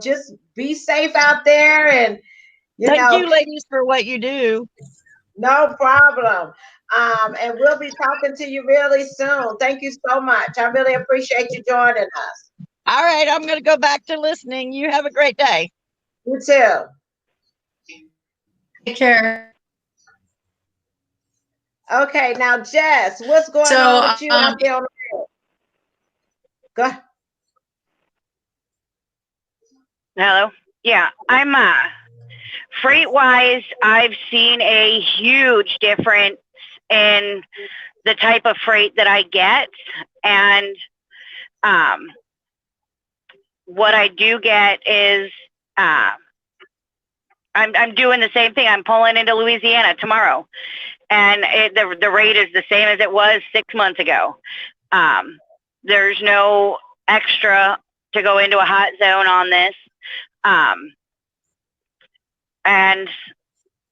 just be safe out there. And, Thank you, ladies, for what you do. No problem. And we'll be talking to you really soon. Thank you so much. I really appreciate you joining us. All right, I'm going to go back to listening. You have a great day. You too. Take care. Okay, now Jess, what's going on with you out there on the field? Go ahead. Hello. Yeah, I'm freight wise, I've seen a huge difference in the type of freight that I get, and what I do get is I'm doing the same thing. I'm pulling into Louisiana tomorrow, and the rate is the same as it was 6 months ago. There's no extra to go into a hot zone on this. And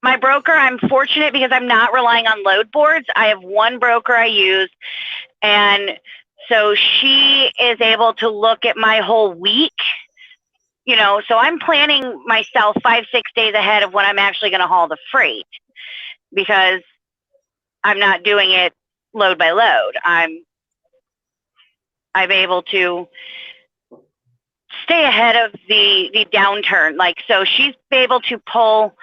my broker, I'm fortunate because I'm not relying on load boards. I have one broker I use, and so she is able to look at my whole week, so I'm planning myself 5-6 days ahead of when I'm actually going to haul the freight, because I'm not doing it load by load. I'm able to stay ahead of the downturn. So she's able to pull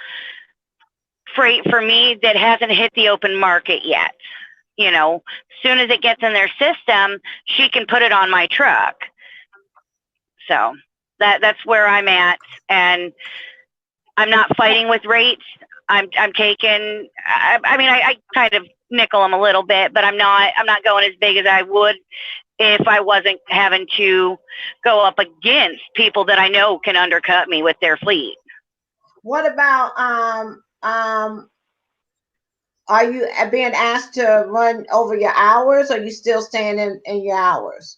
freight for me that hasn't hit the open market yet. You know, soon as it gets in their system, she can put it on my truck. So that's where I'm at, and I'm not fighting with rates. I'm taking. I mean, I kind of nickel them a little bit, but I'm not going as big as I would if I wasn't having to go up against people that I know can undercut me with their fleet. What about are you being asked to run over your hours, or are you still staying in your hours?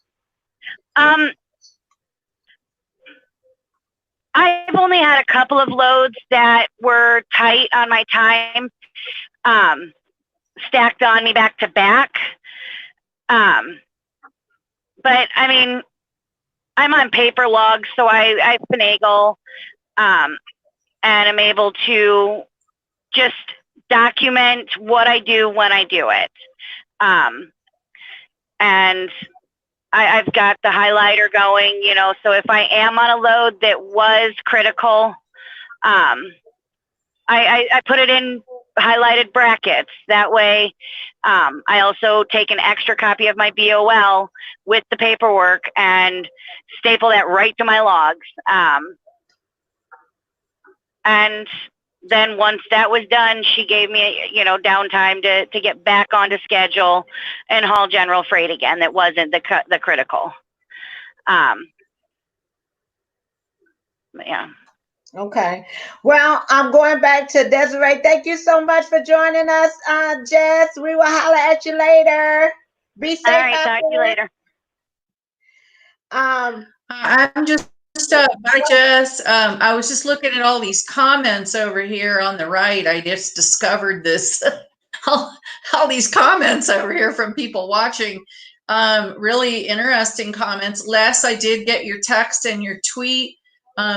I've only had a couple of loads that were tight on my time, stacked on me back to back. But I mean, I'm on paper logs, so I finagle, and I'm able to just document what I do when I do it. And I've got the highlighter going, you know, so if I am on a load that was critical, I put it in highlighted brackets. That way, I also take an extra copy of my BOL with the paperwork and staple that right to my logs. And then once that was done, she gave me, you know, downtime to get back onto schedule and haul general freight again. That wasn't the critical. Yeah. Okay. Well, I'm going back to Desiree. Thank you so much for joining us, Jess. We will holler at you later. Be safe. All right. Talk to you later. I'm just I just I was just looking at all these comments over here on the right. I just discovered this all these comments over here from people watching. Really interesting comments. Les, I did get your text and your tweet.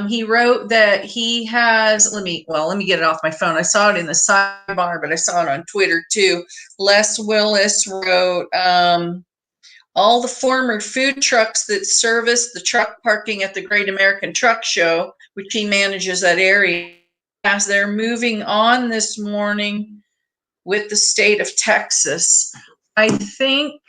He wrote that he has, let me get it off my phone. I saw it in the sidebar, but I saw it on Twitter too. Les Willis wrote, all the former food trucks that service the truck parking at the Great American Truck Show, which he manages that area, as they're moving on this morning with the state of Texas. I think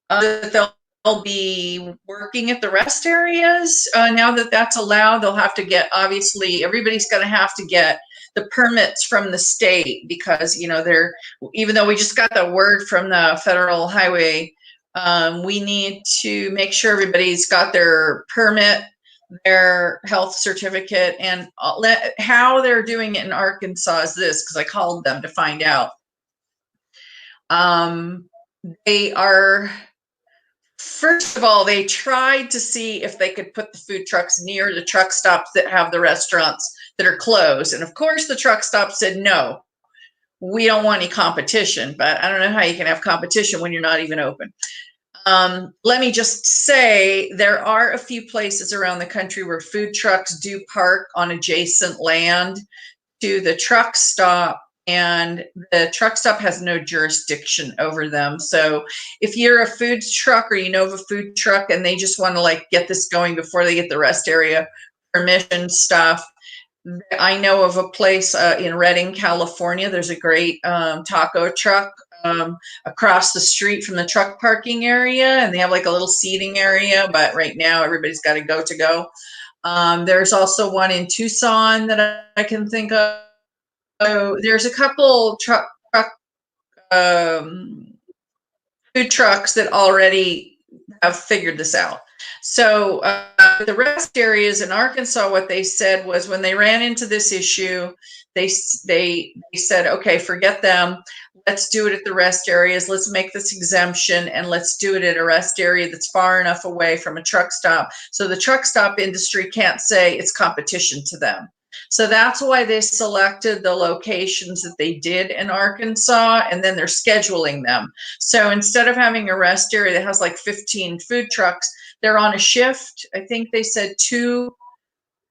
that they'll be working at the rest areas. Now that that's allowed, they'll have to get, obviously, everybody's going to have to get the permits from the state because, you know, even though we just got the word from the Federal Highway, we need to make sure everybody's got their permit, their health certificate, and how they're doing it in Arkansas is this, because I called them to find out. They are, first of all, they tried to see if they could put the food trucks near the truck stops that have the restaurants that are closed. And of course, the truck stop said, no, we don't want any competition. But I don't know how you can have competition when you're not even open. Let me just say there are a few places around the country where food trucks do park on adjacent land to the truck stop, and the truck stop has no jurisdiction over them. So if you're a food truck or you know of a food truck and they just want to like get this going before they get the rest area permission stuff, I know of a place in Redding, California. There's a great taco truck across the street from the truck parking area, and they have like a little seating area, but right now everybody's got to go. There's also one in Tucson that I can think of. So there's a couple food trucks that already have figured this out. So the rest areas in Arkansas, what they said was when they ran into this issue, they said, okay, forget them. Let's do it at the rest areas. Let's make this exemption and let's do it at a rest area that's far enough away from a truck stop. So the truck stop industry can't say it's competition to them. So that's why they selected the locations that they did in Arkansas, and then they're scheduling them. So instead of having a rest area that has like 15 food trucks, they're on a shift. I think they said 2.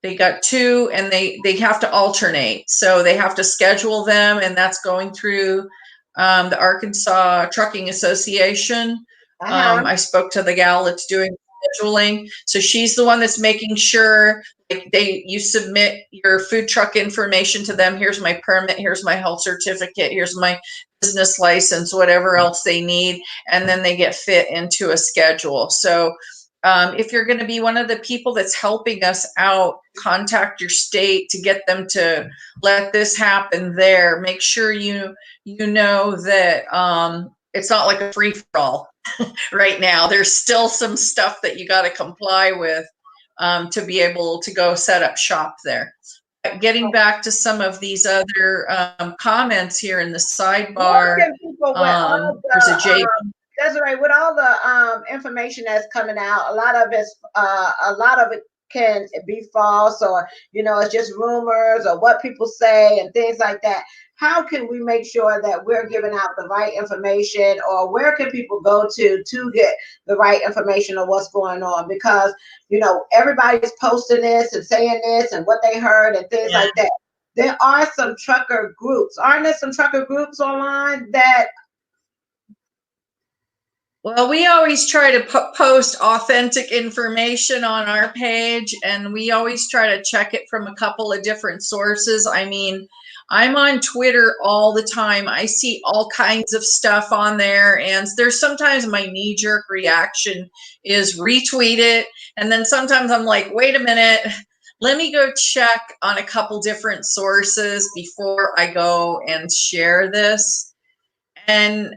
They got 2, and they have to alternate. So they have to schedule them, and that's going through the Arkansas Trucking Association. I spoke to the gal that's doing scheduling. So she's the one that's making sure you submit your food truck information to them. Here's my permit, here's my health certificate, here's my business license, whatever else they need, and then they get fit into a schedule. So if you're going to be one of the people that's helping us out, contact your state to get them to let this happen there. Make sure you know that it's not like a free-for-all right now. There's still some stuff that you got to comply with to be able to go set up shop there. Getting back to some of these other comments here in the sidebar, there's a J. Desiree, with all the information that's coming out, a lot of it can be false, or it's just rumors or what people say and things like that. How can we make sure that we're giving out the right information, or where can people go to get the right information of what's going on? Because everybody's posting this and saying this and what they heard and things like that. There are some trucker groups. Aren't there some trucker groups online that? Well, we always try to post authentic information on our page, and we always try to check it from a couple of different sources. I mean, I'm on Twitter all the time. I see all kinds of stuff on there, and there's sometimes my knee-jerk reaction is retweet it, and then sometimes I'm like, wait a minute, let me go check on a couple different sources before I go and share this. And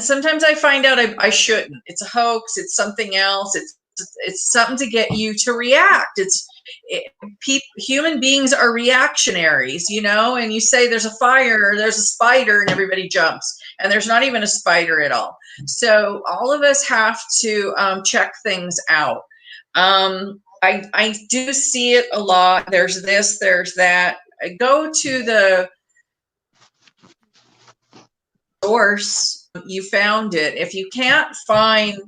sometimes I find out I shouldn't. It's a hoax. It's something else. It's something to get you to react. Human beings are reactionaries, and you say there's a fire, or there's a spider, and everybody jumps, and there's not even a spider at all. So all of us have to check things out. I do see it a lot. There's this, there's that. Go to the source, you found it. If you can't find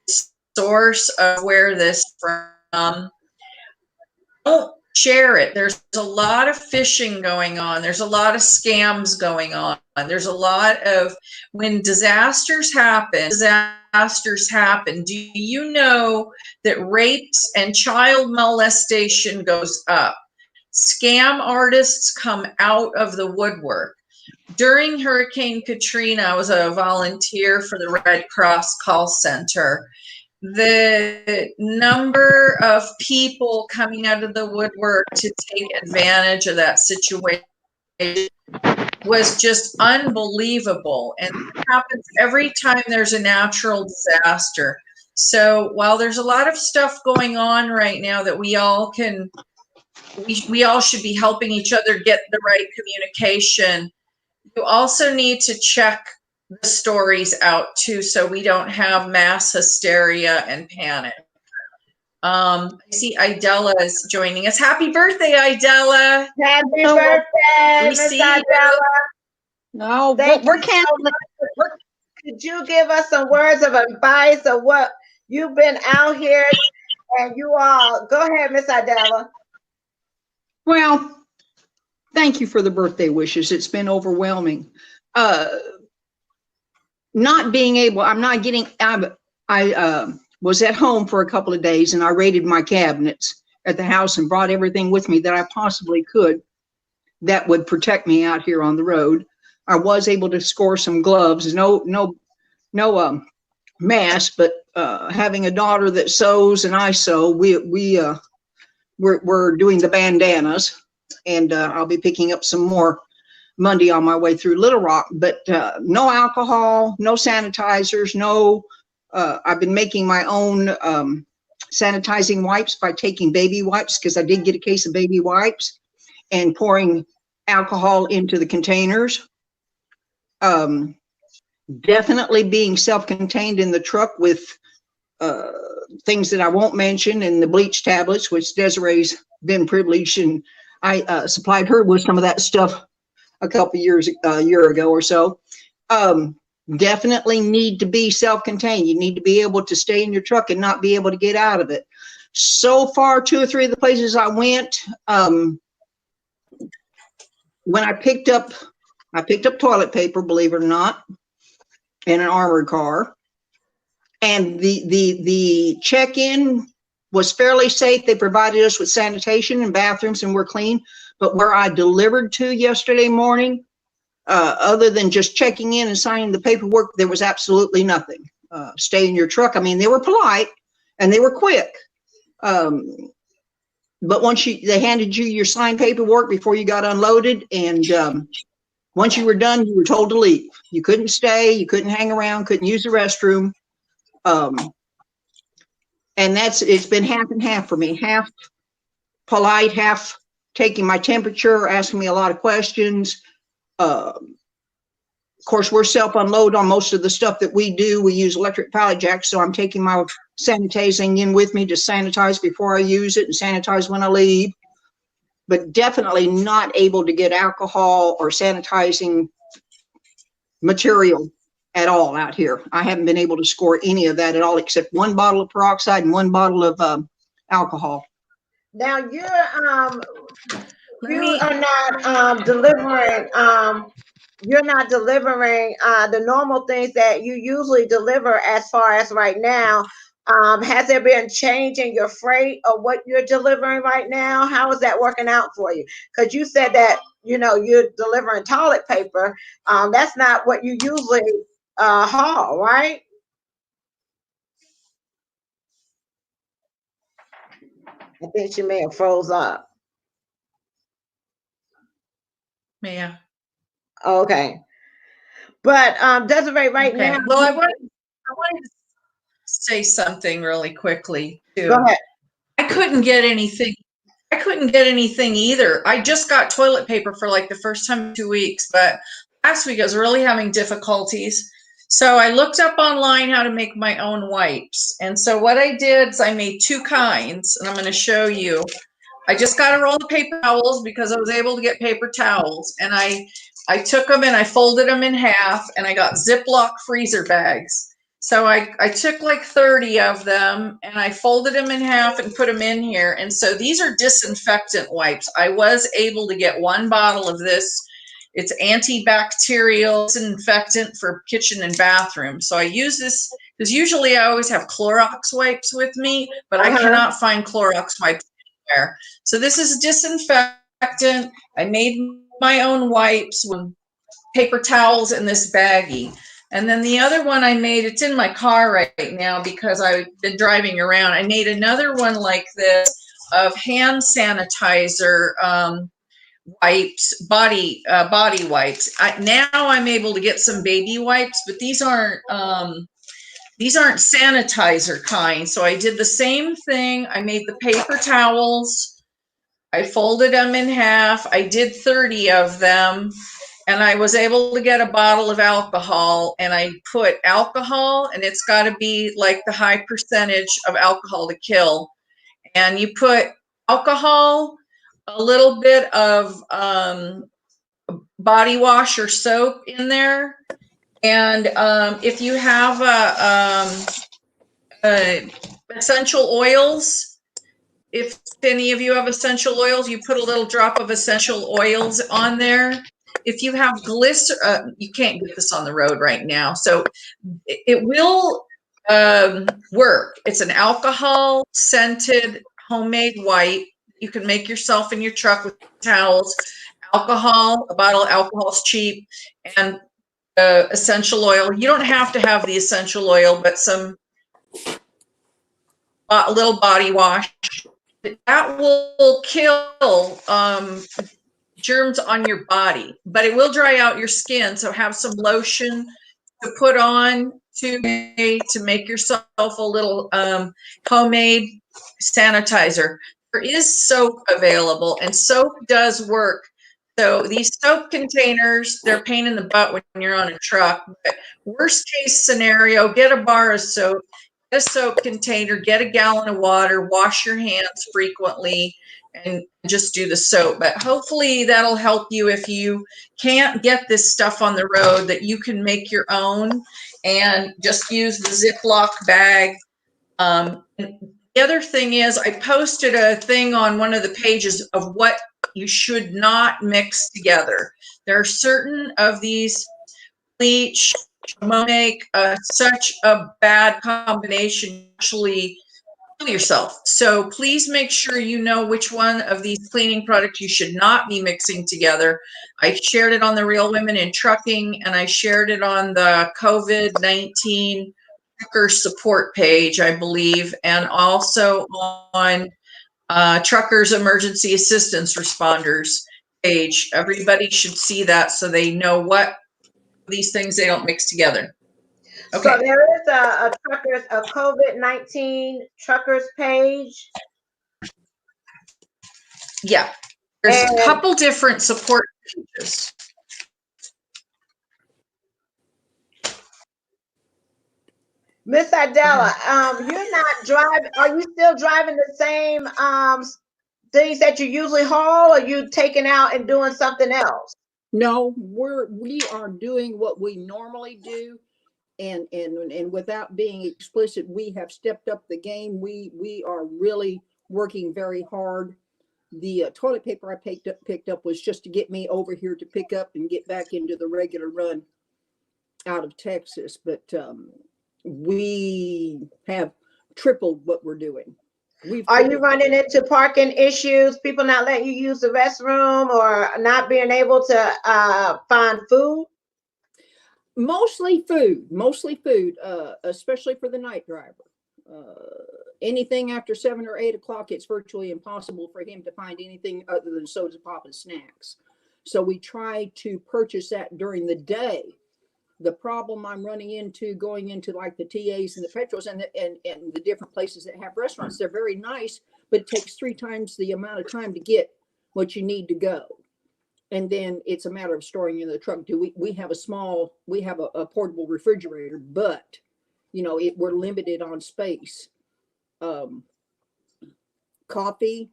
the source of where this from, don't share it. There's a lot of phishing going on. There's a lot of scams going on. There's a lot of, when disasters happen, do you know that rapes and child molestation goes up? Scam artists come out of the woodwork. During Hurricane Katrina, I was a volunteer for the Red Cross call center. The number of people coming out of the woodwork to take advantage of that situation was just unbelievable. And it happens every time there's a natural disaster. So while there's a lot of stuff going on right now that we all should be helping each other get the right communication, you also need to check the stories out too, so we don't have mass hysteria and panic. I see Idella is joining us. Happy birthday, Idella! Happy birthday, Miss Idella! No, we're canceling. Could you give us some words of advice of what you've been out here, and you all go ahead, Miss Idella. Well, thank you for the birthday wishes. It's been overwhelming. Not being able, I was at home for a couple of days, and I raided my cabinets at the house and brought everything with me that I possibly could that would protect me out here on the road. I was able to score some gloves, no mask, but having a daughter that sews and I sew, we're doing the bandanas, and I'll be picking up some more Monday on my way through Little Rock. But no alcohol, no sanitizers, no. I've been making my own sanitizing wipes by taking baby wipes, because I did get a case of baby wipes, and pouring alcohol into the containers. Definitely being self-contained in the truck with things that I won't mention, and the bleach tablets, which Desiree's been privileged, and I supplied her with some of that stuff a year ago or so. Definitely need to be self-contained. You need to be able to stay in your truck and not be able to get out of it. So far, 2 or 3 of the places I went, when I picked up toilet paper, believe it or not, in an armored car, and the check-in was fairly safe. They provided us with sanitation and bathrooms and we're clean. But where I delivered to yesterday morning, other than just checking in and signing the paperwork, there was absolutely nothing. Stay in your truck. I mean, they were polite and they were quick. But once they handed you your signed paperwork before you got unloaded, and once you were done, you were told to leave. You couldn't stay, you couldn't hang around, couldn't use the restroom. And it's been half and half for me. Half polite, half taking my temperature, asking me a lot of questions. Of course, we're self-unload on most of the stuff that we do. We use electric pallet jacks, so I'm taking my sanitizing in with me to sanitize before I use it and sanitize when I leave. But definitely not able to get alcohol or sanitizing material at all out here. I haven't been able to score any of that at all, except one bottle of peroxide and one bottle of alcohol. Now you are not delivering. You're not delivering the normal things that you usually deliver as far as right now. Has there been change in your freight or what you're delivering right now? How is that working out for you? Because you said that, you're delivering toilet paper. That's not what you usually haul, right? I think she may have froze up. Yeah. Okay. But Desiree, right now. Well, I wanted to say something really quickly too. Go ahead. I couldn't get anything either. I just got toilet paper for like the first time in 2 weeks, but last week I was really having difficulties. So I looked up online how to make my own wipes. And so what I did is I made two kinds, and I'm going to show you. I just got a roll of paper towels because I was able to get paper towels. And I took them and I folded them in half, and I got Ziploc freezer bags. So I took like 30 of them and I folded them in half and put them in here. And so these are disinfectant wipes. I was able to get one bottle of this. It's antibacterial disinfectant for kitchen and bathroom. So I use this because usually I always have Clorox wipes with me, but I cannot find Clorox wipes anywhere. So this is disinfectant. I made my own wipes with paper towels in this baggie. And then the other one I made, it's in my car right now because I've been driving around. I made another one like this of hand sanitizer wipes, body wipes. Now I'm able to get some baby wipes, but these aren't sanitizer kind. So I did the same thing. I made the paper towels. I folded them in half. I did 30 of them. And I was able to get a bottle of alcohol, and I put alcohol, and it's got to be like the high percentage of alcohol to kill. And you put alcohol, a little bit of body wash or soap in there. And if you have essential oils, if any of you have essential oils, you put a little drop of essential oils on there. If you have glycerin, you can't get this on the road right now, so it will work. It's an alcohol scented homemade wipe. You can make yourself in your truck with towels, alcohol. A bottle of alcohol is cheap, and essential oil. You don't have to have the essential oil, but some a little body wash. That will kill germs on your body, but it will dry out your skin. So have some lotion to put on to make yourself a little homemade sanitizer. There is soap available, and soap does work. So these soap containers, they're a pain in the butt when you're on a truck. But worst case scenario, get a bar of soap, get a soap container, get a gallon of water, wash your hands frequently, and just do the soap. But hopefully that'll help you if you can't get this stuff on the road, that you can make your own and just use the Ziploc bag. The other thing is, I posted a thing on one of the pages of what you should not mix together. There are certain of these bleach make such a bad combination, actually yourself. So please make sure you know which one of these cleaning products you should not be mixing together. I shared it on the Real Women in Trucking, and I shared it on the COVID-19 trucker support page, I believe, and also on Truckers Emergency Assistance Responders page. Everybody should see that so they know what these things they don't mix together. Okay. So there is a COVID-19 truckers page. Yeah. There's And a couple different support pages. Miss Adela, you're not driving. Are you still driving the same things that you usually haul, or are you taking out and doing something else? No, we are doing what we normally do, and without being explicit, we have stepped up the game. We are really working very hard. The toilet paper I picked up was just to get me over here to pick up and get back into the regular run out of Texas, but we have tripled what we're doing. Are you running into parking issues, people not letting you use the restroom, or not being able to find food? Mostly food, especially for the night driver. Anything after 7 or 8 o'clock, it's virtually impossible for him to find anything other than soda pop and snacks. So we try to purchase that during the day. The problem I'm running into going into like the TAs and the Petros and the different places that have restaurants, they're very nice, but it takes 3 times the amount of time to get what you need to go. And then it's a matter of storing in the truck. We have a portable refrigerator, but you know, we're limited on space. Coffee,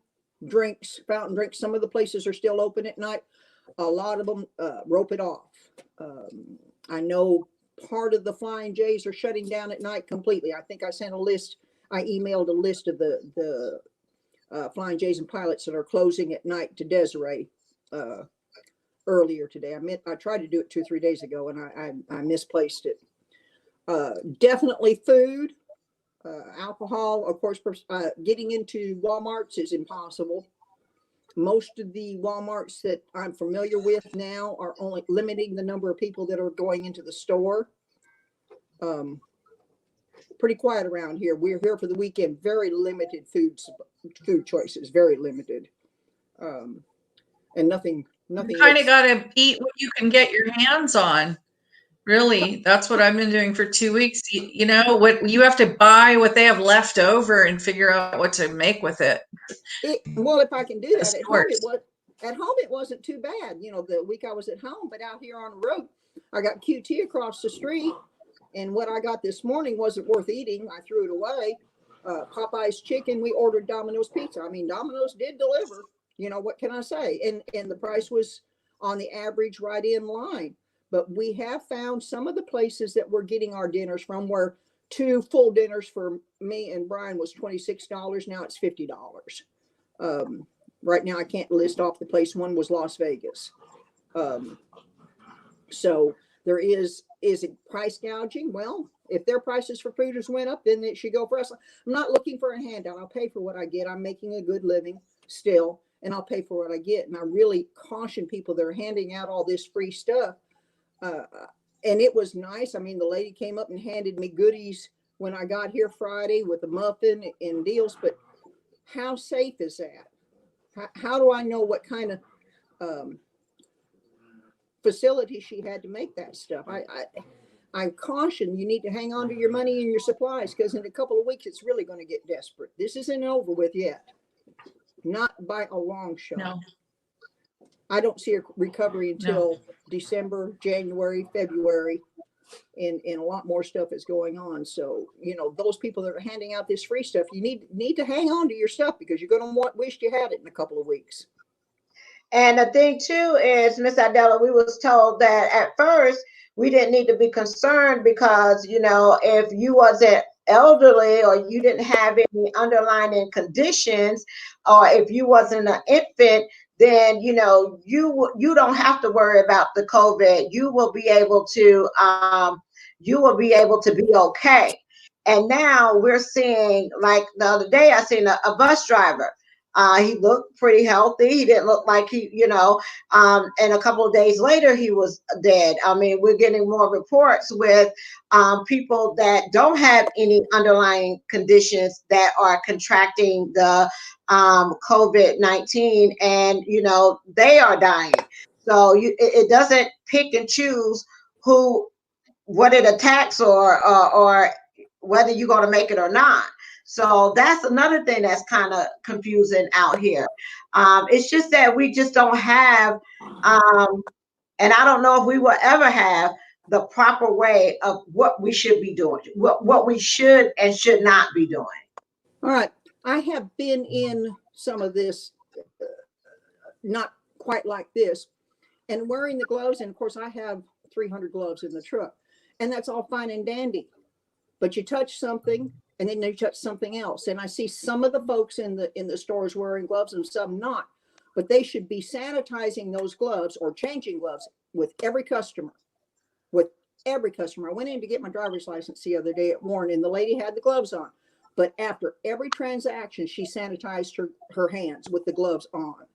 drinks, fountain drinks. Some of the places are still open at night. A lot of them rope it off. I know part of the Flying J's are shutting down at night completely. I think I sent a list. I emailed a list of the Flying J's and pilots that are closing at night to Desiree earlier today. I tried to do it 2 or 3 days ago, and I misplaced it. Definitely food, alcohol. Of course, getting into Walmarts is impossible. Most of the Walmarts that I'm familiar with now are only limiting the number of people that are going into the store. Pretty quiet around here. We're here for the weekend. Very limited food choices. Very limited, and nothing. You kind of got to eat what you can get your hands on. Really, that's what I've been doing for 2 weeks. You know what? You have to buy what they have left over and figure out what to make with it. Well, if I can do that at home, it wasn't too bad. You know, the week I was at home, but out here on the road, I got QT across the street, and what I got this morning wasn't worth eating. I threw it away. Popeye's chicken. We ordered Domino's pizza. I mean, Domino's did deliver. You know, what can I say? And the price was on the average right in line. But we have found some of the places that we're getting our dinners from where 2 full dinners for me and Brian was $26. Now it's $50. Right now I can't list off the place. One was Las Vegas. So there is it price gouging? Well, if their prices for food has went up, then it should go for us. I'm not looking for a handout. I'll pay for what I get. I'm making a good living still, and I'll pay for what I get. And I really caution people that are handing out all this free stuff. And it was nice. I mean, the lady came up and handed me goodies when I got here Friday with a muffin and deals, but how safe is that? How do I know what kind of facility she had to make that stuff? I caution you need to hang on to your money and your supplies, because in a couple of weeks, it's really going to get desperate. This isn't over with yet. Not by a long shot. No. I don't see a recovery until December, January, February, and a lot more stuff is going on. So, you know, those people that are handing out this free stuff, you need to hang on to your stuff, because you're going to wish you had it in a couple of weeks. And the thing too is, Miss Adela, we was told that at first we didn't need to be concerned because, you know, if you wasn't elderly or you didn't have any underlying conditions, or if you wasn't an infant, then, you know, you don't have to worry about the COVID. You will be able to be okay. And now we're seeing, like the other day, I seen a bus driver. He looked pretty healthy. He didn't look like he, and a couple of days later he was dead. I mean, we're getting more reports with people that don't have any underlying conditions that are contracting the COVID-19, and they are dying. So it doesn't pick and choose what it attacks or whether you're going to make it or not. So that's another thing that's kind of confusing out here. It's just that we just don't have, and I don't know if we will ever have the proper way of what we should be doing, what we should and should not be doing. All right. I have been in some of this, not quite like this, and wearing the gloves. And of course, I have 300 gloves in the truck, and that's all fine and dandy. But you touch something, and then you touch something else. And I see some of the folks in the stores wearing gloves and some not. But they should be sanitizing those gloves or changing gloves with every customer. With every customer. I went in to get my driver's license the other day at Warren, and the lady had the gloves on. But after every transaction, she sanitized her hands with the gloves on.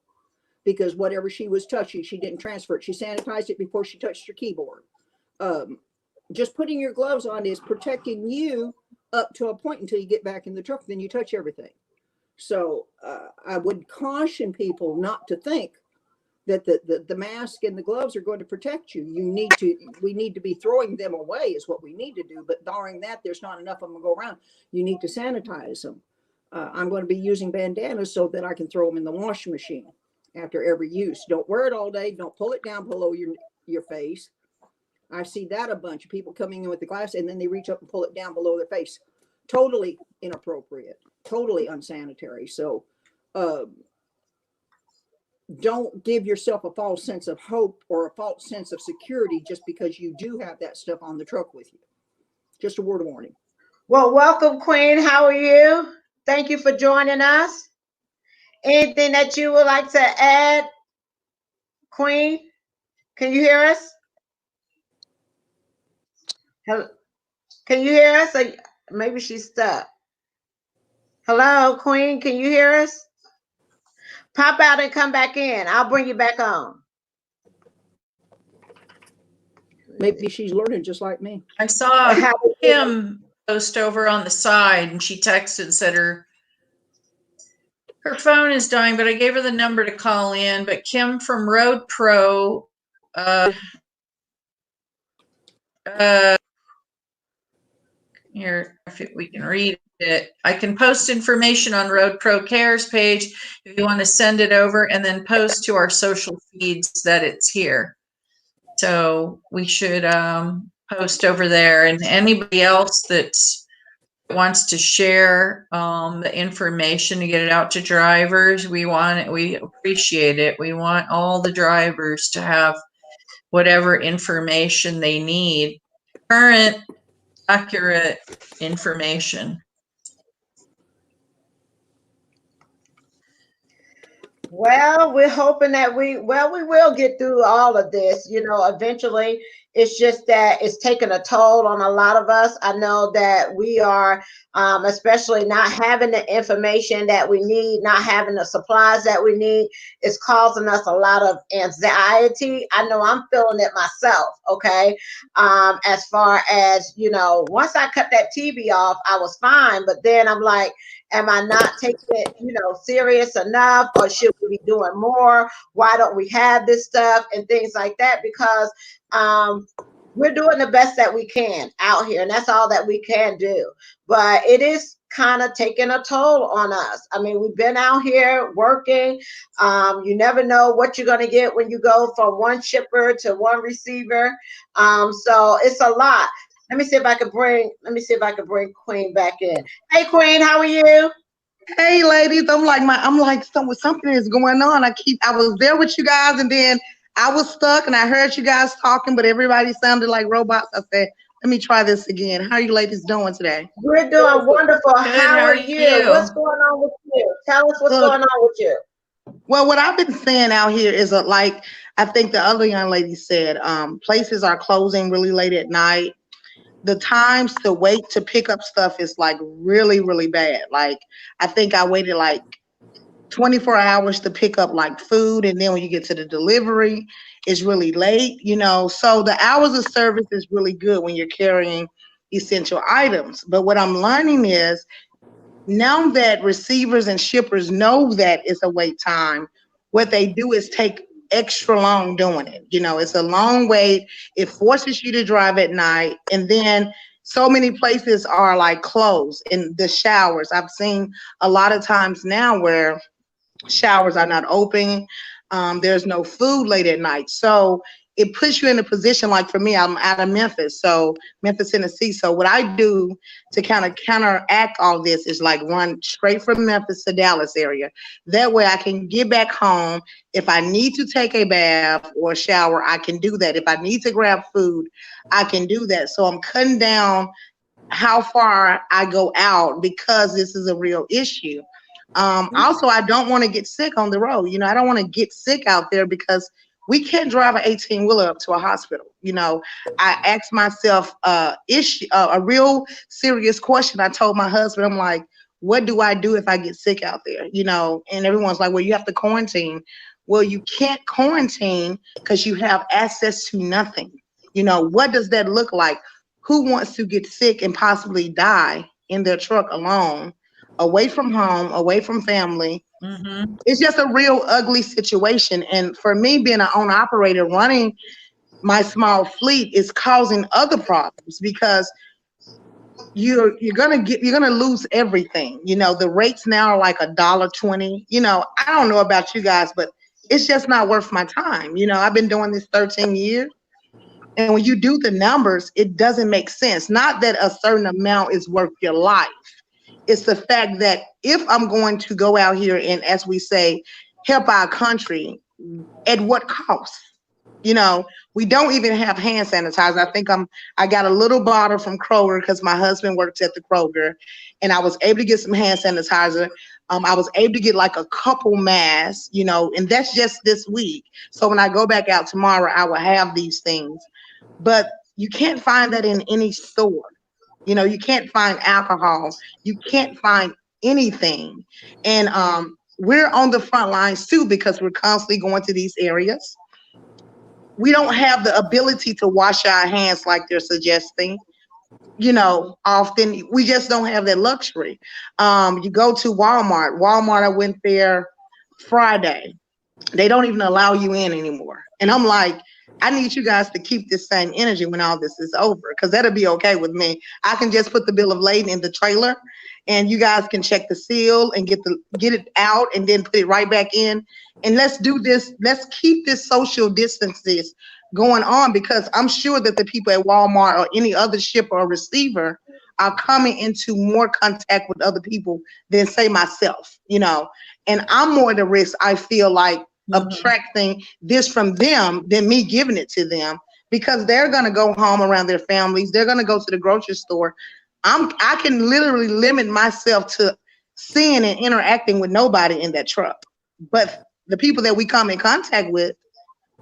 Because whatever she was touching, she didn't transfer it. She sanitized it before she touched her keyboard. Just putting your gloves on is protecting you up to a point until you get back in the truck. Then you touch everything. So I would caution people not to think that the mask and the gloves are going to protect you. We need to be throwing them away is what we need to do. But barring that, there's not enough of them to go around. You need to sanitize them. I'm going to be using bandanas so that I can throw them in the washing machine after every use. Don't wear it all day. Don't pull it down below your face. I see that a bunch of people coming in with the glass and then they reach up and pull it down below their face. Totally inappropriate, totally unsanitary. So don't give yourself a false sense of hope or a false sense of security just because you do have that stuff on the truck with you. Just a word of warning. Well, welcome, Queen. How are you? Thank you for joining us. Anything that you would like to add, Queen? Can you hear us? Hello? Can you hear us? Or maybe she's stuck. Hello, Queen. Can you hear us? Pop out and come back in. I'll bring you back on. Maybe she's learning just like me. I saw Kim post over on the side, and she texted and said her phone is dying, but I gave her the number to call in. But Kim from Road Pro, here, if we can read it, I can post information on Road Pro Cares page if you want to send it over, and then post to our social feeds that it's here. So we should post over there, and anybody else that wants to share the information to get it out to drivers, we want it. We appreciate it. We want all the drivers to have whatever information they need, current, accurate information. Well, we're hoping that we will get through all of this, eventually. It's just that it's taken a toll on a lot of us. I know that we are, especially not having the information that we need, not having the supplies that we need, it's causing us a lot of anxiety. I know I'm feeling it myself, okay? As far as, once I cut that TV off, I was fine, but then I'm like, am I not taking it, serious enough, or should we be doing more? Why don't we have this stuff and things like that? Because we're doing the best that we can out here, and that's all that we can do. But it is kind of taking a toll on us. I mean, we've been out here working. You never know what you're going to get when you go from one shipper to one receiver. So it's a lot. Let me see if I can bring Queen back in. Hey, Queen, how are you? Hey, ladies. I'm like something is going on. I was there with you guys, and then I was stuck, and I heard you guys talking, but everybody sounded like robots. I said, let me try this again. How are you ladies doing today? We're doing wonderful. Good, How are you? What's going on with you? Tell us what's going on with you. Well, what I've been saying out here is like I think the other young lady said, places are closing really late at night. the times to wait to pick up stuff is like really, really bad. Like I think I waited like 24 hours to pick up like food, and then when you get to the delivery, it's really late, you know. So the hours of service is really good when you're carrying essential items. But what I'm learning is now that receivers and shippers know that it's a wait time, what they do is take extra long doing it. You know, it's a long wait. It forces you to drive at night. And then so many places are like closed in the showers. I've seen a lot of times now where showers are not open. There's no food late at night. So it puts you in a position, like for me, I'm out of Memphis, so Memphis, Tennessee. So what I do to kind of counteract all this is like run straight from Memphis to Dallas area. That way I can get back home. If I need to take a bath or a shower, I can do that. If I need to grab food, I can do that. So I'm cutting down how far I go out because this is a real issue. Also, I don't want to get sick on the road. You know, I don't want to get sick out there because we can't drive an 18-wheeler up to a hospital. You know, I asked myself a real serious question. I told my husband, I'm like, what do I do if I get sick out there? You know, and everyone's like, well, you have to quarantine. Well, you can't quarantine because you have access to nothing. You know, what does that look like? Who wants to get sick and possibly die in their truck alone, away from home, away from family? Mm-hmm. It's just a real ugly situation. And for me, being an owner operator, running my small fleet is causing other problems because you're gonna lose everything. You know, the rates now are like $1.20. You know, I don't know about you guys, but it's just not worth my time. You know, I've been doing this 13 years. And when you do the numbers, it doesn't make sense. Not that a certain amount is worth your life. It's the fact that if I'm going to go out here and, as we say, help our country, at what cost? You know, we don't even have hand sanitizer. I think I got a little bottle from Kroger because my husband works at the Kroger, and I was able to get some hand sanitizer. I was able to get like a couple masks, you know, and that's just this week. So when I go back out tomorrow, I will have these things. But you can't find that in any store. You know, you can't find alcohol. You can't find anything. And we're on the front lines too because we're constantly going to these areas. We don't have the ability to wash our hands like they're suggesting. You know, often we just don't have that luxury. You go to Walmart. Walmart, I went there Friday. They don't even allow you in anymore. And I'm like, I need you guys to keep this same energy when all this is over, because that'll be okay with me. I can just put the bill of lading in the trailer and you guys can check the seal and get it out and then put it right back in. And let's do this. Let's keep this social distances going on, because I'm sure that the people at Walmart or any other shipper or receiver are coming into more contact with other people than, say, myself, you know. And I'm more at the risk, I feel like, of attracting this from them than me giving it to them, because they're going to go home around their families. They're going to go to the grocery store. I can literally limit myself to seeing and interacting with nobody in that truck. But the people that we come in contact with,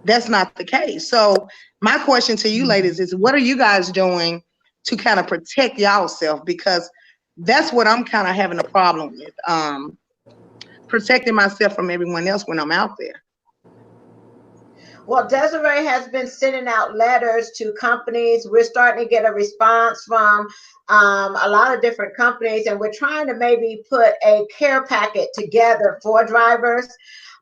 that's not the case. So my question to you ladies is, what are you guys doing to kind of protect yourself? Because that's what I'm kind of having a problem with. Protecting myself from everyone else when I'm out there. Well, Desiree has been sending out letters to companies. We're starting to get a response from a lot of different companies, and we're trying to maybe put a care packet together for drivers.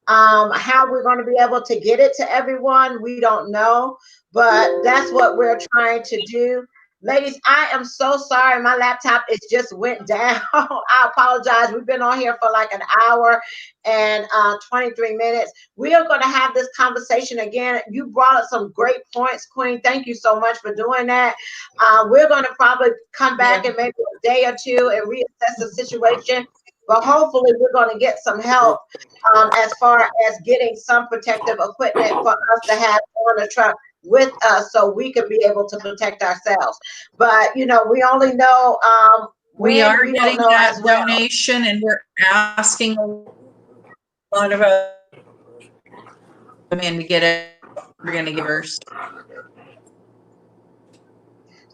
How we're going to be able to get it to everyone, we don't know, but that's what we're trying to do. Ladies, I am so sorry. My laptop just went down. I apologize. We've been on here for like an hour and 23 minutes. We are going to have this conversation again. You brought up some great points, Queen. Thank you so much for doing that. We're going to probably come back in maybe a day or two and reassess the situation. But hopefully we're going to get some help as far as getting some protective equipment for us to have on the truck with us, so we could be able to protect ourselves. But you know, we only know we are getting that donation, and we're asking a lot of us to get it. We're going to give her.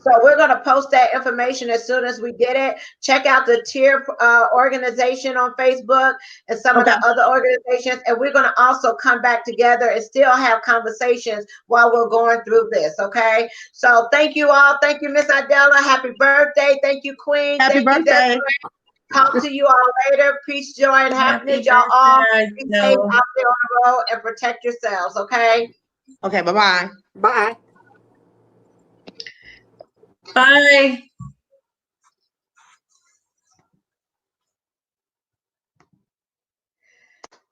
So we're going to post that information as soon as we get it. Check out the tier organization on Facebook and some of the other organizations. And we're going to also come back together and still have conversations while we're going through this. Okay. So thank you all. Thank you, Miss Idella. Happy birthday. Thank you, Queen. Happy Thank birthday. You, talk to you all later. Peace, joy, and happiness. Y'all all be safe out there on the road and protect yourselves. Okay. Okay. Bye-bye. Bye. Bye.